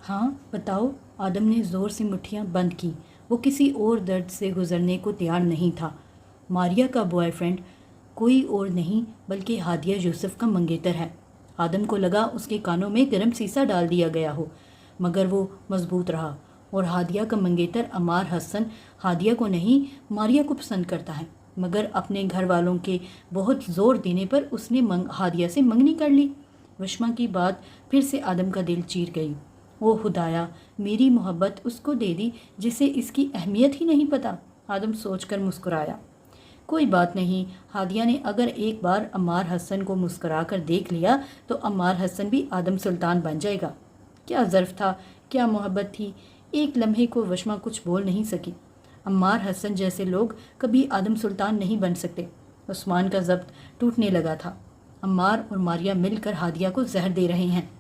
हाँ बताओ। आदम ने ज़ोर से मुट्ठियाँ बंद की। वो किसी और दर्द से गुजरने को तैयार नहीं था। मारिया का बॉयफ्रेंड कोई और नहीं बल्कि हादिया यूसुफ का मंगेतर है। आदम को लगा उसके कानों में गर्म सीसा डाल दिया गया हो, मगर वो मजबूत रहा। और हादिया का मंगेतर अमार हसन हादिया को नहीं, मारिया को पसंद करता है, मगर अपने घर वालों के बहुत ज़ोर देने पर उसने हादिया से मंगनी कर ली। वशमा की बात फिर से आदम का दिल चीर गई। ओ खुदाया, मेरी मोहब्बत उसको दे दी जिसे इसकी अहमियत ही नहीं पता। आदम सोचकर मुस्कुराया। कोई बात नहीं, हादिया ने अगर एक बार अम्मार हसन को मुस्कुरा कर देख लिया तो अम्मार हसन भी आदम सुल्तान बन जाएगा। क्या ज़र्फ था, क्या मोहब्बत थी। एक लम्हे को वशमा कुछ बोल नहीं सकी। अम्मार हसन जैसे लोग कभी आदम सुल्तान नहीं बन सकते। उस्मान का ज़ब्त टूटने लगा था। अम्मार और मारिया मिलकर हादिया को जहर दे रहे हैं।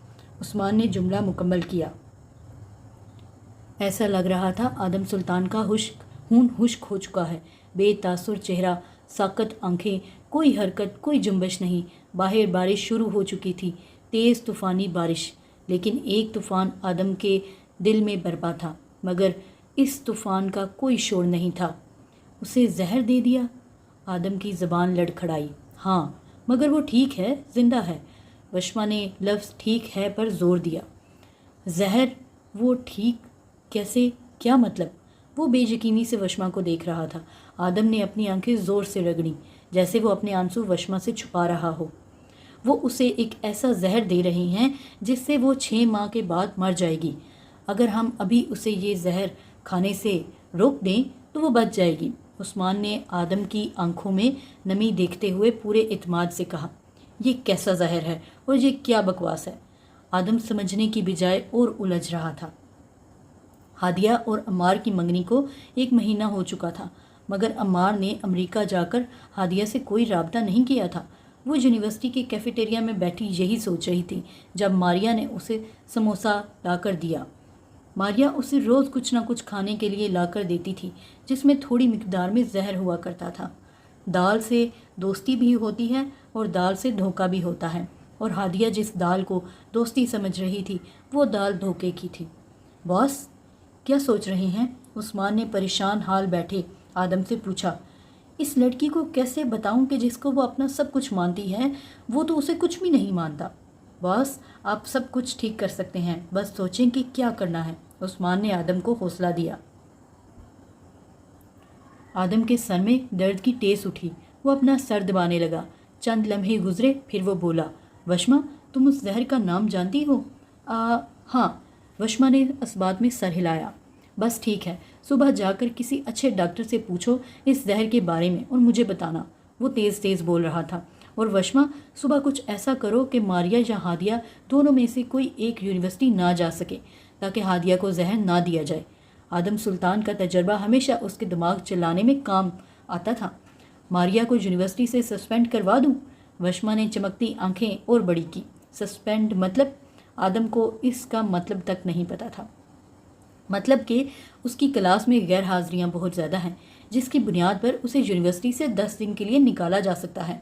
उस्मान ने जुमला मुकम्मल किया। ऐसा लग रहा था आदम सुल्तान का हुश्क हो चुका है। बेतासुर चेहरा, साकत आंखें, कोई हरकत, कोई जुम्बश नहीं। बाहर बारिश शुरू हो चुकी थी, तेज़ तूफ़ानी बारिश। लेकिन एक तूफ़ान आदम के दिल में बरपा था, मगर इस तूफ़ान का कोई शोर नहीं था। उसे जहर दे दिया। आदम की ज़बान लड़खड़ाई। हाँ, मगर वो ठीक है, जिंदा है। वशमा ने लफ्ज़ ठीक है पर जोर दिया। जहर? वो ठीक कैसे, क्या मतलब? वो बेयकीनी से वशमा को देख रहा था। आदम ने अपनी आंखें ज़ोर से रगड़ी, जैसे वो अपने आंसू वशमा से छुपा रहा हो। वो उसे एक ऐसा जहर दे रही हैं जिससे वो 6 माह के बाद मर जाएगी। अगर हम अभी उसे ये जहर खाने से रोक दें तो वो बच जाएगी। उस्मान ने आदम की आंखों में नमी देखते हुए पूरे इत्मीनान से कहा, ये कैसा जहर है और ये क्या बकवास है। आदम समझने की बजाय और उलझ रहा था। हादिया और अम्मार की मंगनी को 1 महीना हो चुका था, मगर अम्मार ने अमेरिका जाकर हादिया से कोई राब्ता नहीं किया था। वो यूनिवर्सिटी के कैफेटेरिया में बैठी यही सोच रही थी जब मारिया ने उसे समोसा लाकर दिया। मारिया उसे रोज़ कुछ ना कुछ खाने के लिए लाकर देती थी, जिसमें थोड़ी मिकदार में जहर हुआ करता था। दाल से दोस्ती भी होती है और दाल से धोखा भी होता है, और हादिया जिस दाल को दोस्ती समझ रही थी वो दाल धोखे की थी। बॉस, क्या सोच रहे हैं? उस्मान ने परेशान हाल बैठे आदम से पूछा। इस लड़की को कैसे बताऊं कि जिसको वो अपना सब कुछ मानती है वो तो उसे कुछ भी नहीं मानता। बॉस, आप सब कुछ ठीक कर सकते हैं, बस सोचें कि क्या करना है। उस्मान ने आदम को हौसला दिया। आदम के सर में दर्द की टेस उठी। वो अपना सर दबाने लगा। चंद लम्हे गुजरे, फिर वो बोला, वशमा, तुम उस जहर का नाम जानती हो? हाँ। वशमा ने इस बात में सर हिलाया। बस ठीक है, सुबह जाकर किसी अच्छे डॉक्टर से पूछो इस जहर के बारे में और मुझे बताना। वो तेज़ तेज़ बोल रहा था। और वशमा, सुबह कुछ ऐसा करो कि मारिया या हादिया दोनों में से कोई एक यूनिवर्सिटी ना जा सके, ताकि हादिया को जहर ना दिया जाए। आदम सुल्तान का तजर्बा हमेशा उसके दिमाग चलाने में काम आता था। मारिया को यूनिवर्सिटी से सस्पेंड करवा दूँ? वशमा ने चमकती आंखें और बड़ी की। सस्पेंड मतलब? आदम को इसका मतलब तक नहीं पता था। मतलब कि उसकी क्लास में गैर हाजिरियाँ बहुत ज़्यादा हैं, जिसकी बुनियाद पर उसे यूनिवर्सिटी से 10 दिन के लिए निकाला जा सकता है।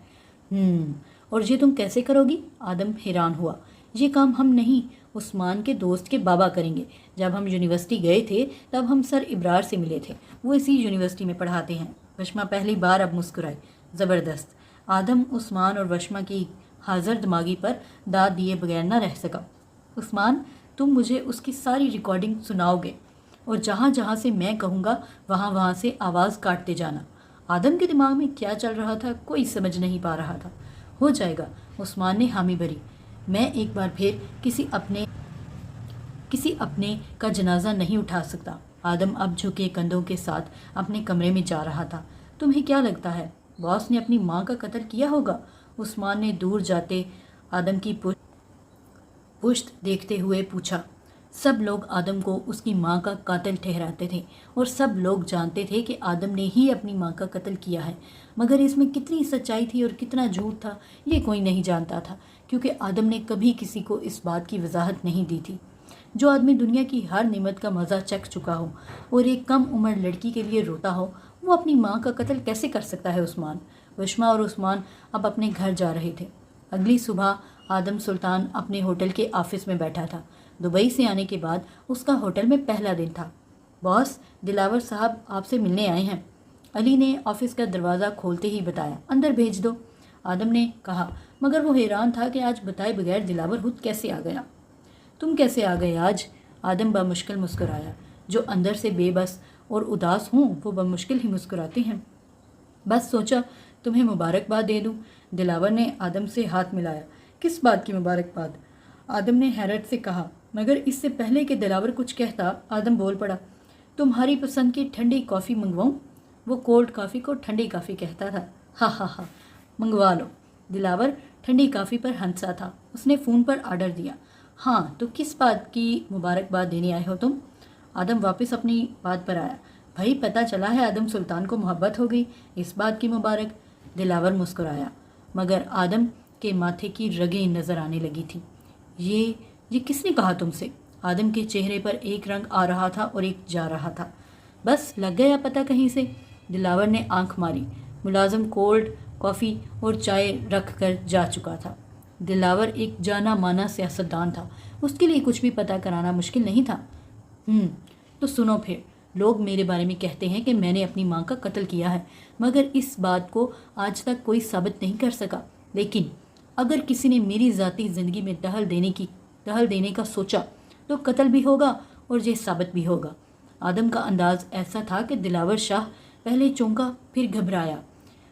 और ये तुम कैसे करोगी? आदम हैरान हुआ। ये काम हम नहीं, उस्मान के दोस्त के बाबा करेंगे। जब हम यूनिवर्सिटी गए थे तब हम सर इब्रार से मिले थे, वो इसी यूनिवर्सिटी में पढ़ाते हैं। वशमा पहली बार अब मुस्कुराई। ज़बरदस्त। आदम उस्मान और वशमा की हाजिर दिमागी पर दाद दिए बगैर न रह सका। उस्मान, तुम मुझे उसकी सारी रिकॉर्डिंग सुनाओगे और जहाँ जहाँ से मैं कहूँगा वहाँ वहाँ से आवाज़ काटते जाना। आदम के दिमाग में क्या चल रहा था कोई समझ नहीं पा रहा था। हो जाएगा, उस्मान ने हामी भरी। मैं एक बार फिर किसी अपने का जनाजा नहीं उठा सकता। आदम अब झुके कंधों के साथ अपने कमरे में जा रहा था। तुम्हें क्या लगता है बॉस ने अपनी माँ का कत्ल किया होगा? उस्मान ने दूर जाते आदम की पुश्त देखते हुए पूछा। सब लोग आदम को उसकी माँ का कातिल ठहराते थे और सब लोग जानते थे कि आदम ने ही अपनी माँ का कत्ल किया है, मगर इसमें कितनी सच्चाई थी और कितना झूठ था ये कोई नहीं जानता था, क्योंकि आदम ने कभी किसी को इस बात की वजाहत नहीं दी थी। जो आदमी दुनिया की हर नेमत का मज़ा चख चुका हो और एक कम उम्र लड़की के लिए रोता हो, वो अपनी माँ का कत्ल कैसे कर सकता है? उस्मान, वशमा और उस्मान अब अपने घर जा रहे थे। अगली सुबह आदम सुल्तान अपने होटल के ऑफिस में बैठा था। दुबई से आने के बाद उसका होटल में पहला दिन था। बॉस, दिलावर साहब आपसे मिलने आए हैं। अली ने ऑफिस का दरवाज़ा खोलते ही बताया। अंदर भेज दो, आदम ने कहा, मगर वो हैरान था कि आज बताए बगैर दिलावर खुद कैसे आ गया। तुम कैसे आ गए आज? आदम बमुश्किल मुस्कुराया। जो अंदर से बेबस और उदास हूँ वो बमुश्किल ही मुस्कुराते हैं। बस सोचा तुम्हें मुबारकबाद दे दूँ। दिलावर ने आदम से हाथ मिलाया। किस बात की मुबारकबाद? आदम ने हैरत से कहा। मगर इससे पहले कि दिलावर कुछ कहता, आदम बोल पड़ा। तुम्हारी पसंद की ठंडी कॉफ़ी मंगवाऊँ? वो कोल्ड कॉफ़ी को ठंडी कॉफ़ी कहता था। हा हा हा, मंगवा लो। दिलावर ठंडी कॉफ़ी पर हंसा था। उसने फ़ोन पर ऑर्डर दिया। हाँ, तो किस बात की मुबारकबाद देने आए हो तुम? आदम वापस अपनी बात पर आया। भाई, पता चला है आदम सुल्तान को मोहब्बत हो गई, इस बात की मुबारक। दिलावर मुस्कुराया, मगर आदम के माथे की रगें नज़र आने लगी थी। ये किसने कहा तुमसे? आदम के चेहरे पर एक रंग आ रहा था और एक जा रहा था। बस लग गया पता कहीं से। दिलावर ने आंख मारी। मुलाजिम कोल्ड कॉफ़ी और चाय रख कर जा चुका था। दिलावर एक जाना माना सियासतदान था, उसके लिए कुछ भी पता कराना मुश्किल नहीं था। तो सुनो फिर, लोग मेरे बारे में कहते हैं कि मैंने अपनी माँ का कत्ल किया है, मगर इस बात को आज तक कोई साबित नहीं कर सका। लेकिन अगर किसी ने मेरी ज़ाती ज़िंदगी में दखल देने का सोचा तो कत्ल भी होगा और ये साबित भी होगा। आदम का अंदाज ऐसा था कि दिलावर शाह पहले चौंका, फिर घबराया।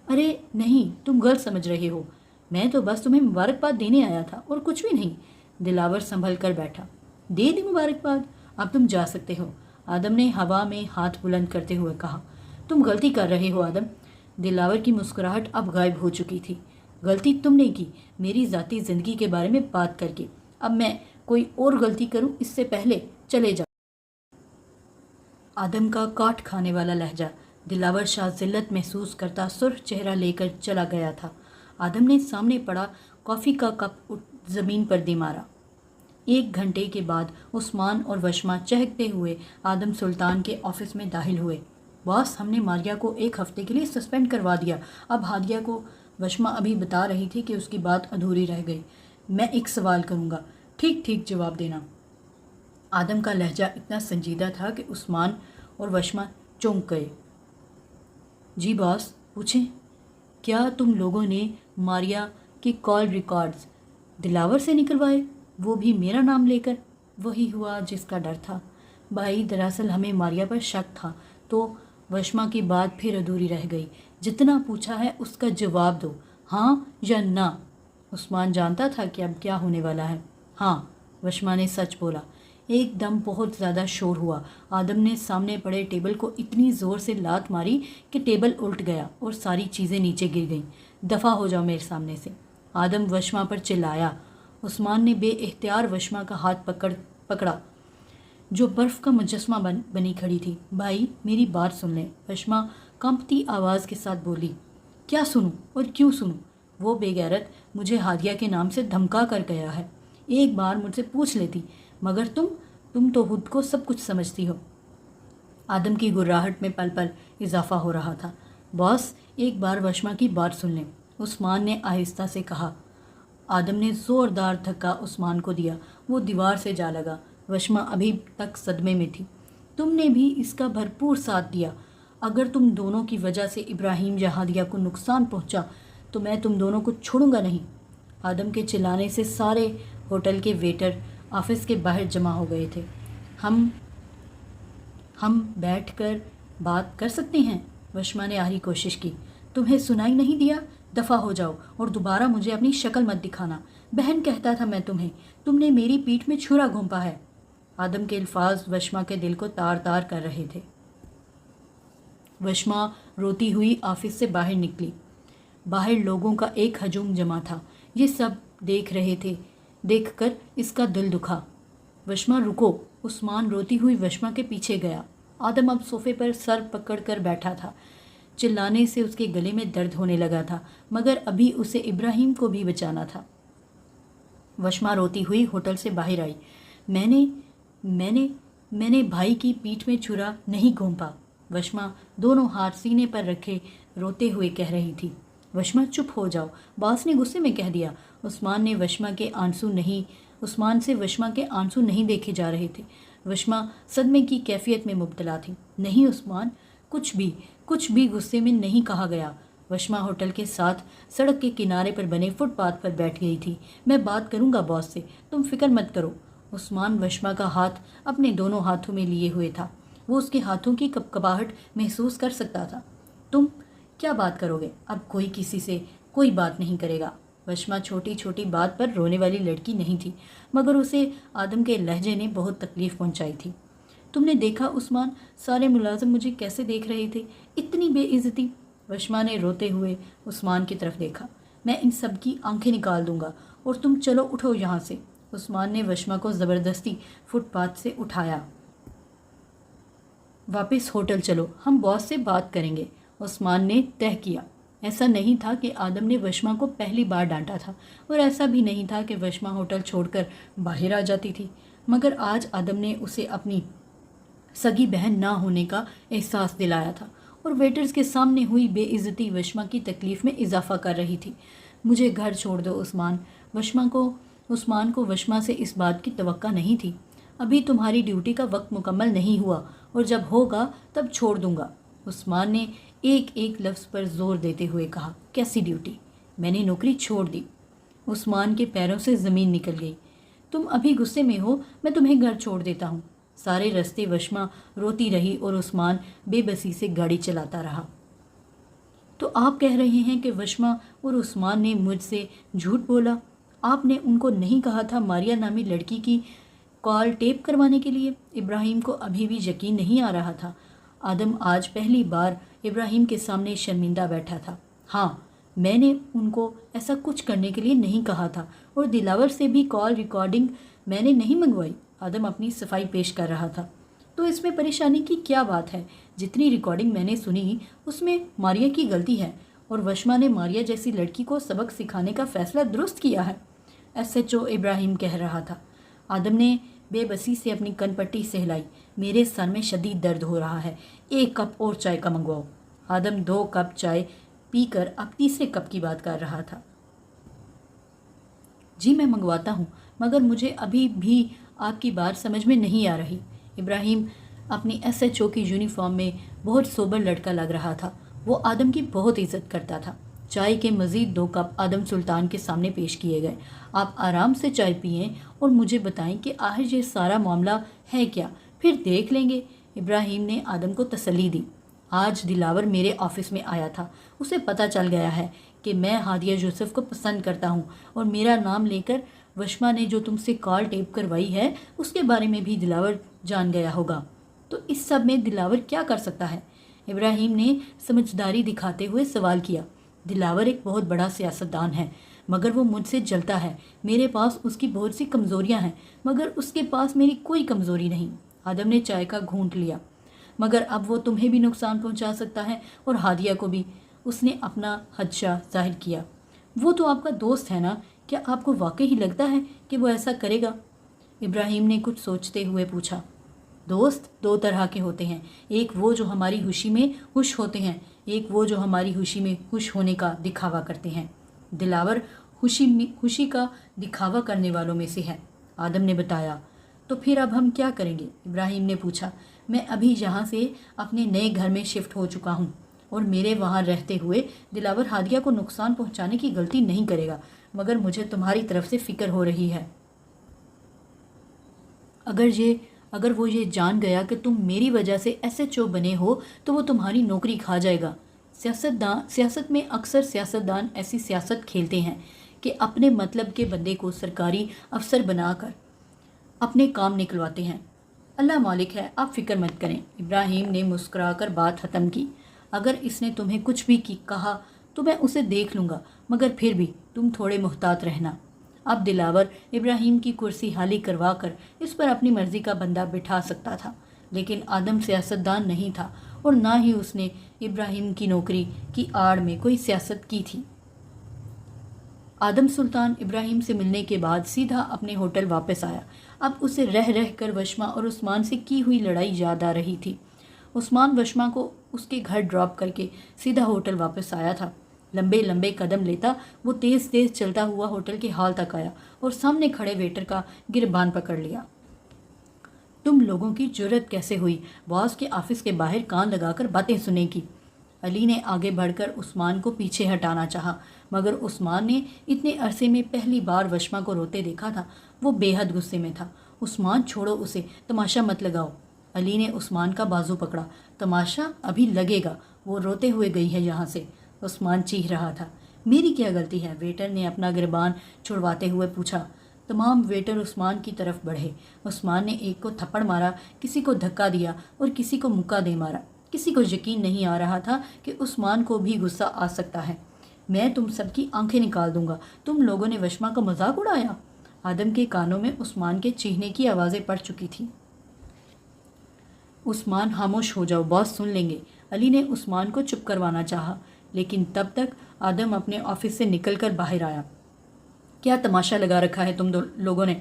अरे नहीं, तुम गलत समझ रहे हो। मैं तो बस तुम्हें मुबारकबाद देने आया था और कुछ भी नहीं। दिलावर संभल कर बैठा। दे दी मुबारकबाद, अब तुम जा सकते हो, आदम ने हवा में हाथ बुलंद करते हुए कहा। तुम गलती कर रहे हो आदम। दिलावर की मुस्कुराहट अब गायब हो चुकी थी। गलती तुमने की मेरी ज़ाती ज़िंदगी के बारे में बात करके। अब मैं कोई और गलती करूं इससे पहले चले जाओ। आदम का काट खाने वाला लहजा। दिलावर शाह जिल्लत महसूस करता सुर्ख चेहरा लेकर चला गया था। आदम ने सामने पड़ा कॉफ़ी का कप ज़मीन पर दे मारा। 1 घंटे के बाद उस्मान और वशमा चहकते हुए आदम सुल्तान के ऑफिस में दाखिल हुए। बॉस, हमने मारिया को 1 हफ्ते के लिए सस्पेंड करवा दिया। अब हादिया को वशमा अभी बता रही थी कि उसकी बात अधूरी रह गई। मैं एक सवाल करूँगा, ठीक ठीक जवाब देना। आदम का लहजा इतना संजीदा था कि उस्मान और वशमा चौंक गए। जी बॉस, पूछें। क्या तुम लोगों ने मारिया की कॉल रिकॉर्ड्स दिलावर से निकलवाए, वो भी मेरा नाम लेकर? वही हुआ जिसका डर था भाई। दरअसल हमें मारिया पर शक था। तो वशमा की बात फिर अधूरी रह गई। जितना पूछा है उसका जवाब दो, हाँ या ना। उस्मान जानता था कि अब क्या होने वाला है। हाँ, वशमा ने सच बोला। एकदम बहुत ज़्यादा शोर हुआ। आदम ने सामने पड़े टेबल को इतनी ज़ोर से लात मारी कि टेबल उल्ट गया और सारी चीज़ें नीचे गिर गईं। दफ़ा हो जाओ मेरे सामने से, आदम वशमा पर चिल्लाया। उस्मान ने बेइख्तियार वशमा का हाथ पकड़ा जो बर्फ़ का मुजस्मा बनी खड़ी थी। भाई, मेरी बात सुन लें, वशमा कंपती आवाज़ के साथ बोली। क्या सुनूं और क्यों सुनूं? वो बेगैरत मुझे हादिया के नाम से धमका कर गया है। एक बार मुझसे पूछ लेती, मगर तुम तो खुद को सब कुछ समझती हो। आदम की गुर्राहट में पल पल इजाफा हो रहा था। बॉस, एक बार वशमा की बात सुन लें, उस्मान ने आहिस्ता से कहा। आदम ने ज़ोरदार धक्का उस्मान को दिया। वो दीवार से जा लगा। वशमा अभी तक सदमे में थी। तुमने भी इसका भरपूर साथ दिया। अगर तुम दोनों की वजह से इब्राहिम या हादिया को नुकसान पहुंचा तो मैं तुम दोनों को छोड़ूंगा नहीं। आदम के चिल्लाने से सारे होटल के वेटर ऑफिस के बाहर जमा हो गए थे। हम बैठकर बात कर सकते हैं? वशमा ने आखिरी कोशिश की। तुम्हें सुनाई नहीं दिया? दफ़ा हो जाओ और दोबारा मुझे अपनी शक्ल मत दिखाना। बहन कहता था मैं तुम्हें, तुमने मेरी पीठ में छुरा घोंपा है। आदम के अल्फाज वशमा के दिल को तार तार कर रहे थे। वशमा रोती हुई ऑफिस से बाहर निकली। बाहर लोगों का एक हजूम जमा था। ये सब देख रहे थे। देखकर इसका दिल दुखा। वशमा रुको। उस्मान रोती हुई वशमा के पीछे गया। आदम अब सोफे पर सर पकड़कर बैठा था। चिल्लाने से उसके गले में दर्द होने लगा था, मगर अभी उसे इब्राहिम को भी बचाना था। वशमा रोती हुई होटल से बाहर आई। मैंने भाई की पीठ में छुरा नहीं घोंपा। वशमा दोनों हाथ सीने पर रखे रोते हुए कह रही थी। वशमा चुप हो जाओ, बॉस ने गुस्से में कह दिया। उस्मान ने वशमा के आंसू नहीं عثمان سے وشما کے آنسو نہیں دیکھے جا رہے تھے۔ وشما صدمے کی کیفیت میں مبتلا تھی۔ نہیں عثمان، کچھ بھی غصے میں نہیں کہا گیا۔ وشما ہوٹل کے ساتھ سڑک کے کنارے پر بنے فٹ پاتھ پر بیٹھ گئی تھی۔ میں بات کروں گا باس سے، تم فکر مت کرو۔ عثمان وشما کا ہاتھ اپنے دونوں ہاتھوں میں لیے ہوئے تھا۔ وہ اس کے ہاتھوں کی کپکپاہٹ محسوس کر سکتا تھا۔ تم کیا بات کرو گے؟ اب کوئی کسی سے کوئی بات نہیں کرے گا۔ وشما چھوٹی چھوٹی بات پر رونے والی لڑکی نہیں تھی، مگر اسے آدم کے لہجے نے بہت تکلیف پہنچائی تھی۔ تم نے دیکھا عثمان، سارے ملازم مجھے کیسے دیکھ رہے تھے، اتنی بے عزتی۔ وشما نے روتے ہوئے عثمان کی طرف دیکھا۔ میں ان سب کی آنکھیں نکال دوں گا اور تم چلو اٹھو یہاں سے۔ عثمان نے وشما کو زبردستی فٹ پاتھ سے اٹھایا۔ واپس ہوٹل چلو، ہم باس سے بات کریں گے، عثمان نے طے کیا۔ ایسا نہیں تھا کہ آدم نے وشما کو پہلی بار ڈانٹا تھا، اور ایسا بھی نہیں تھا کہ وشما ہوٹل چھوڑ کر باہر آ جاتی تھی، مگر آج آدم نے اسے اپنی سگی بہن نہ ہونے کا احساس دلایا تھا، اور ویٹرز کے سامنے ہوئی بے عزتی وشما کی تکلیف میں اضافہ کر رہی تھی۔ مجھے گھر چھوڑ دو عثمان۔ عثمان کو وشما سے اس بات کی توقع نہیں تھی۔ ابھی تمہاری ڈیوٹی کا وقت مکمل نہیں ہوا، اور جب ہوگا تب چھوڑ دوں گا۔ عثمان نے ایک ایک لفظ پر زور دیتے ہوئے کہا۔ کیسی ڈیوٹی؟ میں نے نوکری چھوڑ دی۔ عثمان کے پیروں سے زمین نکل گئی۔ تم ابھی غصے میں ہو، میں تمہیں گھر چھوڑ دیتا ہوں۔ سارے راستے وشما روتی رہی اور عثمان بے بسی سے گاڑی چلاتا رہا۔ تو آپ کہہ رہے ہیں کہ وشما اور عثمان نے مجھ سے جھوٹ بولا؟ آپ نے ان کو نہیں کہا تھا ماریا نامی لڑکی کی کال ٹیپ کروانے کے لیے؟ ابراہیم کو ابھی بھی یقین نہیں آ رہا تھا۔ آدم آج پہلی بار ابراہیم کے سامنے شرمندہ بیٹھا تھا۔ ہاں، میں نے ان کو ایسا کچھ کرنے کے لیے نہیں کہا تھا، اور دلاور سے بھی کال ریکارڈنگ میں نے نہیں منگوائی۔ آدم اپنی صفائی پیش کر رہا تھا۔ تو اس میں پریشانی کی کیا بات ہے؟ جتنی ریکارڈنگ میں نے سنی اس میں ماریا کی غلطی ہے، اور وشما نے ماریا جیسی لڑکی کو سبق سکھانے کا فیصلہ درست کیا ہے، SHO ابراہیم کہہ رہا تھا۔ آدم نے بے بسی سے اپنی کن پٹی سہلائی۔ میرے سر میں شدید درد ہو رہا ہے، 1 کپ اور چائے کا منگواؤ۔ آدم 2 کپ چائے پی کر اب تیسرے کپ کی بات کر رہا تھا۔ جی میں منگواتا ہوں، مگر مجھے ابھی بھی آپ کی بات سمجھ میں نہیں آ رہی۔ ابراہیم اپنی SHO کی یونیفارم میں بہت سوبر لڑکا لگ رہا تھا۔ وہ آدم کی بہت عزت کرتا تھا۔ چائے کے مزید 2 کپ آدم سلطان کے سامنے پیش کیے گئے۔ آپ آرام سے چائے پئیں اور مجھے بتائیں کہ آخر یہ سارا معاملہ ہے کیا، پھر دیکھ لیں گے۔ ابراہیم نے آدم کو تسلی دی۔ آج دلاور میرے آفس میں آیا تھا، اسے پتہ چل گیا ہے کہ میں ہادیہ یوسف کو پسند کرتا ہوں، اور میرا نام لے کر وشما نے جو تم سے کال ٹیپ کروائی ہے اس کے بارے میں بھی دلاور جان گیا ہوگا۔ تو اس سب میں دلاور کیا کر سکتا ہے؟ ابراہیم نے سمجھداری دکھاتے ہوئے سوال کیا۔ دلاور ایک بہت بڑا سیاستدان ہے، مگر وہ مجھ سے جلتا ہے۔ میرے پاس اس کی بہت سی کمزوریاں ہیں، مگر اس کے پاس میری کوئی کمزوری نہیں۔ آدم نے چائے کا گھونٹ لیا۔ مگر اب وہ تمہیں بھی نقصان پہنچا سکتا ہے اور ہادیہ کو بھی۔ اس نے اپنا خدشہ ظاہر کیا۔ وہ تو آپ کا دوست ہے نا، کیا آپ کو واقعی لگتا ہے کہ وہ ایسا کرے گا؟ ابراہیم نے کچھ سوچتے ہوئے پوچھا۔ دوست 2 طرح کے ہوتے ہیں، ایک وہ جو ہماری خوشی میں خوش ہوتے ہیں، ایک وہ جو ہماری خوشی میں خوش ہونے کا دکھاوا کرتے ہیں۔ دلاور خوشی کا دکھاوا کرنے والوں میں سے ہے، آدم نے بتایا۔ تو پھر اب ہم کیا کریں گے؟ ابراہیم نے پوچھا۔ میں ابھی یہاں سے اپنے نئے گھر میں شفٹ ہو چکا ہوں، اور میرے وہاں رہتے ہوئے دلاور ہادیہ کو نقصان پہنچانے کی غلطی نہیں کرے گا، مگر مجھے تمہاری طرف سے فکر ہو رہی ہے۔ اگر وہ یہ جان گیا کہ تم میری وجہ سے SHO بنے ہو تو وہ تمہاری نوکری کھا جائے گا۔ سیاست میں اکثر سیاستدان ایسی سیاست کھیلتے ہیں کہ اپنے مطلب کے بندے کو سرکاری افسر بنا کر اپنے کام نکلواتے ہیں۔ اللہ مالک ہے، آپ فکر مت کریں۔ ابراہیم نے مسکرا کر بات ختم کی۔ اگر اس نے تمہیں کچھ بھی کہا تو میں اسے دیکھ لوں گا، مگر پھر بھی تم تھوڑے محتاط رہنا۔ اب دلاور ابراہیم کی کرسی خالی کروا کر اس پر اپنی مرضی کا بندہ بٹھا سکتا تھا، لیکن آدم سیاستدان نہیں تھا، اور نہ ہی اس نے ابراہیم کی نوکری کی آڑ میں کوئی سیاست کی تھی۔ آدم سلطان ابراہیم سے ملنے کے بعد سیدھا اپنے ہوٹل واپس آیا۔ اب اسے رہ کر وشما اور عثمان سے کی ہوئی لڑائی یاد آ رہی تھی۔ عثمان وشما کو اس کے گھر ڈراپ کر کے سیدھا ہوٹل واپس آیا تھا۔ लंबे लंबे कदम लेता वो तेज तेज चलता हुआ होटल के हॉल तक आया और सामने खड़े वेटर का गिरबान पकड़ लिया। तुम लोगों की जुर्रत कैसे हुई बॉस के ऑफिस के बाहर कान लगाकर बातें सुनने की? अली ने आगे बढ़कर उस्मान को पीछे हटाना चाहा, मगर उस्मान ने इतने अरसे में पहली बार वशमा को रोते देखा था। वो बेहद गुस्से में था। उस्मान छोड़ो उसे, तमाशा मत लगाओ। अली ने उस्मान का बाजू पकड़ा। तमाशा अभी लगेगा, वो रोते हुए गई है यहाँ से। उस्मान चीख रहा था। मेरी क्या गलती है? वेटर ने अपना गिरबान छुड़वाते हुए पूछा। तमाम वेटर उस्मान की तरफ बढ़े। उस्मान ने एक को थप्पड़ मारा, किसी को धक्का दिया और किसी को मुक्का दे मारा। किसी को यकीन नहीं आ रहा था कि उस्मान को भी गुस्सा आ सकता है। मैं तुम सबकी आंखें निकाल दूंगा, तुम लोगों ने वशमा का मजाक उड़ाया। आदम के कानों में उस्मान के चीखने की आवाज़ें पड़ चुकी थी। उस्मान, खामोश हो जाओ, बॉस सुन लेंगे। अली ने उस्मान को चुप करवाना चाहा, लेकिन तब तक आदम अपने ऑफिस से निकलकर बाहर आया। क्या तमाशा लगा रखा है तुम लोगों ने?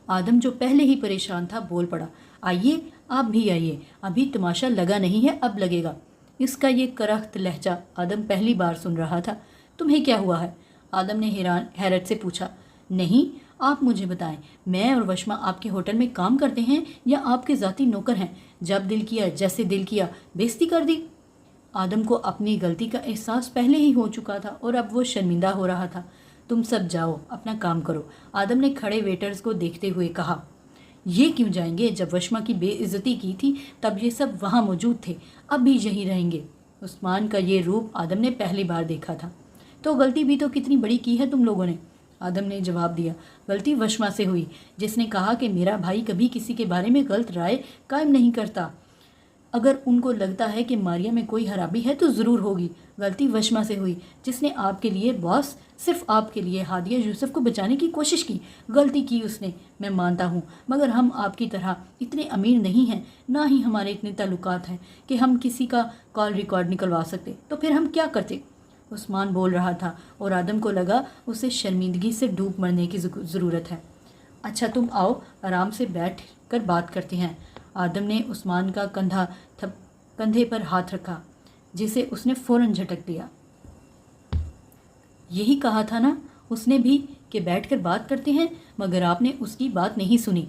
आदम, जो पहले ही परेशान था, बोल पड़ा। आइए, आप भी आइए, अभी तमाशा लगा नहीं है, अब लगेगा। इसका ये करख्त लहजा आदम पहली बार सुन रहा था। तुम्हें क्या हुआ है? आदम ने हैरत से पूछा। नहीं, आप मुझे बताएं, मैं और वशमा आपके होटल में काम करते हैं या आपके ज़ाती नौकर हैं? जब दिल किया, जैसे दिल किया, बेइज्जती कर दी। आदम को अपनी गलती का एहसास पहले ही हो चुका था और अब वो शर्मिंदा हो रहा था। तुम सब जाओ, अपना काम करो, आदम ने खड़े वेटर्स को देखते हुए कहा। ये क्यों जाएंगे? जब वशमा की बेइज्जती की थी तब ये सब वहाँ मौजूद थे, अब भी यहीं रहेंगे। उस्मान का ये रूप आदम ने पहली बार देखा था। तो गलती भी तो कितनी बड़ी की है तुम लोगों ने, आदम ने जवाब दिया। गलती वशमा से हुई, जिसने कहा कि मेरा भाई कभी किसी के बारे में गलत राय कायम नहीं करता। अगर उनको लगता है कि मारिया में कोई खराबी है तो ज़रूर होगी। गलती वशमा से हुई, जिसने आपके लिए, बॉस, सिर्फ आपके लिए हादिया यूसुफ को बचाने की कोशिश की। गलती की उसने, मैं मानता हूँ, मगर हम आपकी तरह इतने अमीर नहीं हैं, ना ही हमारे इतने ताल्लुकात हैं कि हम किसी का कॉल रिकॉर्ड निकलवा सकते। तो फिर हम क्या करते? उस्मान बोल रहा था और आदम को लगा उसे शर्मिंदगी से डूब मरने की ज़रूरत है। अच्छा, तुम आओ, आराम से बैठ कर बात करते हैं। आदम ने उस्मान का कंधे पर हाथ रखा, जिसे उसने फ़ौरन झटक दिया। यही कहा था ना उसने भी कि बैठकर बात करते हैं, मगर आपने उसकी बात नहीं सुनी।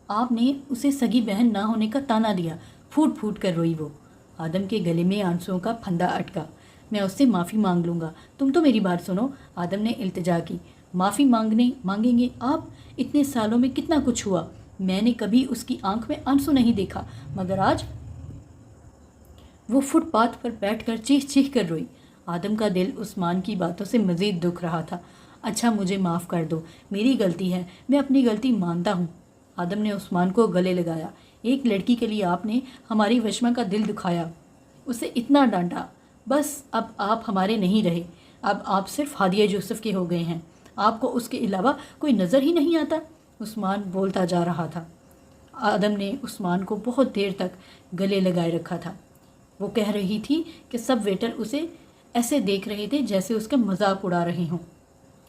आपने उसे सगी बहन ना होने का ताना दिया। फूट फूट कर रोई वो। आदम के गले में आंसुओं का फंदा अटका। मैं उससे माफ़ी मांग लूँगा, तुम तो मेरी बात सुनो, आदम ने इल्तिजा की। माफ़ी मांगेंगे आप? इतने सालों में कितना कुछ हुआ। मैंने कभी उसकी आंख में आंसू नहीं देखा, मगर आज वो फुटपाथ पर बैठकर चीख चीख कर रोई। आदम का दिल उस्मान की बातों से मज़ीद दुख रहा था। अच्छा, मुझे माफ़ कर दो, मेरी गलती है, मैं अपनी गलती मानता हूँ। आदम ने उस्मान को गले लगाया। एक लड़की के लिए आपने हमारी वशमा का दिल दुखाया, उसे इतना डांटा। बस अब आप हमारे नहीं रहे, अब आप सिर्फ हादिया यूसुफ के हो गए हैं। आपको उसके अलावा कोई नज़र ही नहीं आता। उस्मान बोलता जा रहा था। आदम ने उस्मान को बहुत देर तक गले लगाए रखा था। वो कह रही थी कि सब वेटर उसे ऐसे देख रहे थे जैसे उसका मजाक उड़ा रहे हों।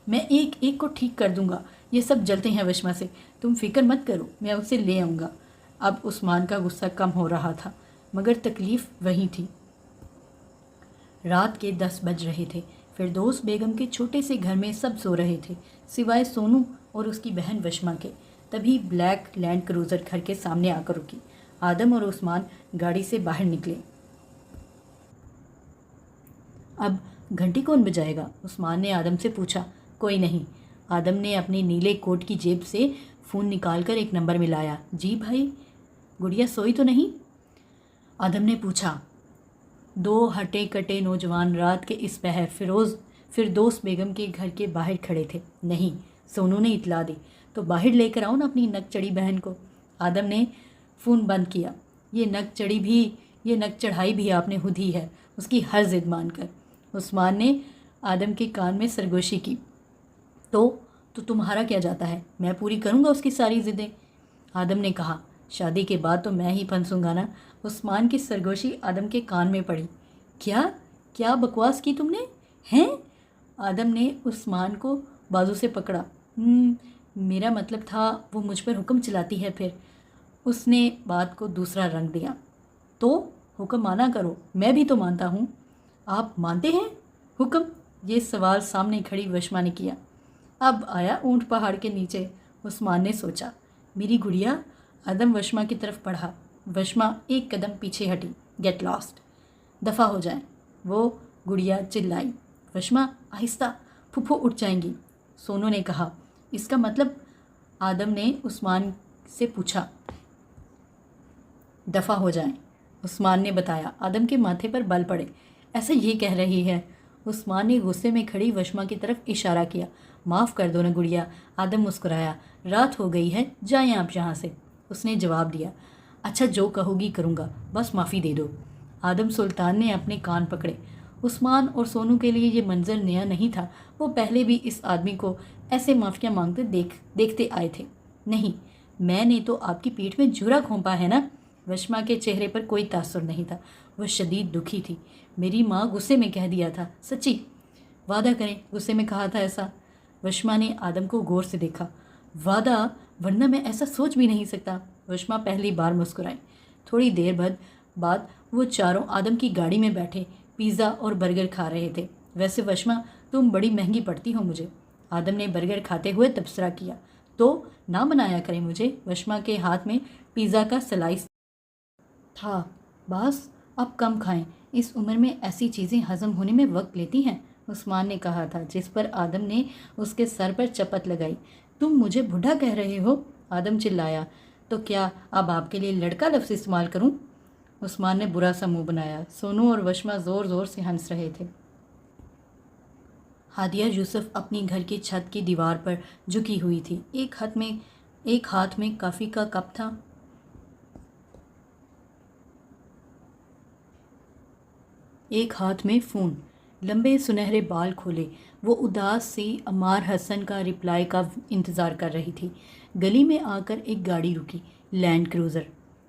मैं एक एक को ठीक कर दूंगा, ये सब जलते हैं वशमा से, तुम फिक्र मत करो, मैं उसे ले आऊँगा। अब उस्मान का गुस्सा कम हो रहा था, मगर तकलीफ़ वही थी। रात के 10 बज रहे थे। फिरदौस बेगम के छोटे से घर में सब सो रहे थे, सिवाय सोनू और उसकी बहन वशमा के। तभी ब्लैक लैंड क्रूज़र घर के सामने आकर रुकी। आदम और उस्मान गाड़ी से बाहर निकले। अब घंटी कौन बजाएगा? उस्मान ने आदम से पूछा। कोई नहीं। आदम ने अपनी नीले कोट की जेब से फ़ोन निकालकर एक नंबर मिलाया। जी भाई, गुड़िया सोई तो नहीं? आदम ने पूछा। 2 हटे कटे नौजवान रात के इस पहर फिरदौस बेगम के घर के बाहर खड़े थे। नहीं, सोनू ने इतला दी। तो बाहर लेकर आओ ना अपनी नक चढ़ी बहन को। आदम ने फ़ोन बंद किया। ये नक चढ़ाई भी आपने खुद ही है, उसकी हर जिद मानकर। उस्मान ने आदम के कान में सरगोशी की। तो तुम्हारा क्या जाता है? मैं पूरी करूँगा उसकी सारी ज़िदें, आदम ने कहा। शादी के बाद तो मैं ही फंसूंगा ना। उस्मान की सरगोशी आदम के कान में पड़ी। क्या बकवास की तुमने? हैं? आदम ने उस्मान को बाजू से पकड़ा। मेरा मतलब था वो मुझ पर हुक्म चलाती है। फिर उसने बात को दूसरा रंग दिया। तो हुक्म माना करो, मैं भी तो मानता हूँ। आप मानते हैं हुक्म? ये सवाल सामने खड़ी वशमा ने किया। अब आया ऊंट पहाड़ के नीचे, उस्मान ने सोचा। मेरी गुड़िया। आदम वशमा की तरफ बढ़ा। वशमा एक कदम पीछे हटी। गेट लॉस्ट, दफ़ा हो जाए, वो गुड़िया चिल्लाई। वशमा आहिस्ता, फुफ्फो उठ जाएंगी, सोनू ने कहा। इसका मतलब? आदम ने उस्मान से पूछा। दफ़ा हो जाएं, उस्मान ने बताया। आदम के माथे पर बल पड़े। ऐसा ये कह रही है? उस्मान ने गुस्से में खड़ी वशमा की तरफ इशारा किया। माफ़ कर दो ना गुड़िया। आदम मुस्कुराया। रात हो गई है, जाएं आप यहाँ से, उसने जवाब दिया। अच्छा, जो कहोगी करूँगा, बस माफ़ी दे दो। आदम सुल्तान ने अपने कान पकड़े। उस्मान और सोनू के लिए ये मंजर नया नहीं था। वो पहले भी इस आदमी को ऐसे माफ़िया मांगते देखते आए थे। नहीं, मैंने तो आपकी पीठ में जूरा घोंपा है ना। वशमा के चेहरे पर कोई तासुर नहीं था। वह शदीद दुखी थी। मेरी माँ गुस्से में कह दिया था। सच्ची? वादा करें, गुस्से में कहा था ऐसा? वशमा ने आदम को गौर से देखा। वादा? वरना मैं ऐसा सोच भी नहीं सकता। वशमा पहली बार मुस्कुराई। थोड़ी देर बाद वो चारों आदम की गाड़ी में बैठे पिज़्ज़ा और बर्गर खा रहे थे। वैसे वशमा, तुम बड़ी महंगी पड़ती हो मुझे, आदम ने बर्गर खाते हुए तबसरा किया। तो ना बनाया करें मुझे। वशमा के हाथ में पिज़्ज़ा का स्लाइस था। बस अब कम खाएं, इस उम्र में ऐसी चीज़ें हज़म होने में वक्त लेती हैं, उस्मान ने कहा था, जिस पर आदम ने उसके सर पर चपत लगाई। तुम मुझे बूढ़ा कह रहे हो? आदम चिल्लाया। तो क्या अब आपके लिए लड़का लफ्ज़ इस्तेमाल करूं? उस्मान ने बुरा सा मुंह बनाया। सोनू और वशमा ज़ोर ज़ोर से हंस रहे थे। हादिया यूसुफ अपनी घर की छत की दीवार पर झुकी हुई थी। एक हाथ में कॉफ़ी का कप था, एक हाथ में फ़ोन। लंबे सुनहरे बाल खोले वो उदास सी अमार हसन का रिप्लाई का इंतज़ार कर रही थी। गली में आकर एक गाड़ी रुकी, लैंड क्रूज़र।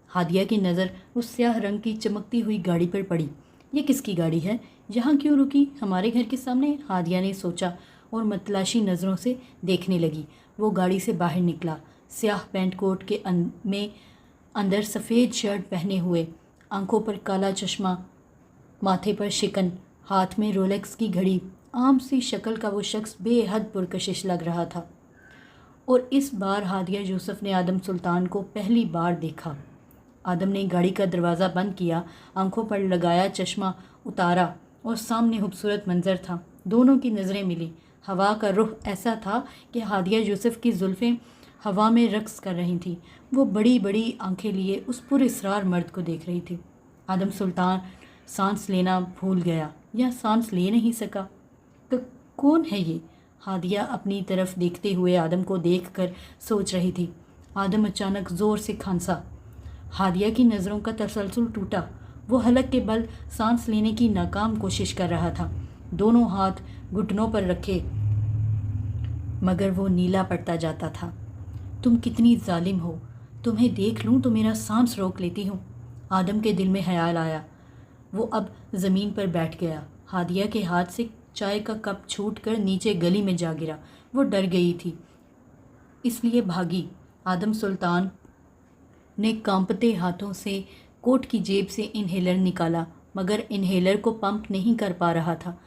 हादिया की नज़र उस स्याह रंग की चमकती हुई गाड़ी पर पड़ी। ये किसकी गाड़ी है? यहाँ क्यों रुकी? हमारे घर के सामने, हादिया ने सोचा और मतलाशी नज़रों से देखने लगी। वो गाड़ी से बाहर निकला, स्याह पैंट कोट के में अंदर सफ़ेद शर्ट पहने हुए, आंखों पर काला चश्मा, माथे पर शिकन, हाथ में रोलेक्स की घड़ी। आम सी शक्ल का वो शख्स बेहद पुरकशिश लग रहा था। और इस बार हादिया यूसुफ ने आदम सुल्तान को पहली बार देखा। आदम ने गाड़ी का दरवाज़ा बंद किया, आंखों पर लगाया चश्मा उतारा और सामने खूबसूरत मंजर था। दोनों की नज़रें मिली। हवा का रुख ऐसा था कि हादिया यूसुफ की जुल्फ़ें हवा में रक्स कर रही थीं। वो बड़ी बड़ी आंखें लिए उस पुरस्रार मर्द को देख रही थी। आदम सुल्तान सांस लेना भूल गया या सांस ले नहीं सका। तो कौन है ये? हादिया अपनी तरफ देखते हुए आदम को देखकर सोच रही थी। आदम अचानक ज़ोर से खांसा। हादिया की नज़रों का तसलसल टूटा। वो हलक के बल सांस लेने की नाकाम कोशिश कर रहा था, दोनों हाथ घुटनों पर रखे, मगर वो नीला पड़ता जाता था। तुम कितनी जालिम हो, तुम्हें देख लूँ तो मेरा सांस रोक लेती हूँ। आदम के दिल में ख्याल आया। वो अब ज़मीन पर बैठ गया। हादिया के हाथ से चाय का कप छूटकर नीचे गली में जा गिरा। वो डर गई थी, इसलिए भागी। आदम सुल्तान ने कांपते हाथों से कोट की जेब से इन्हेलर निकाला, मगर इन्हेलर को पंप नहीं कर पा रहा था।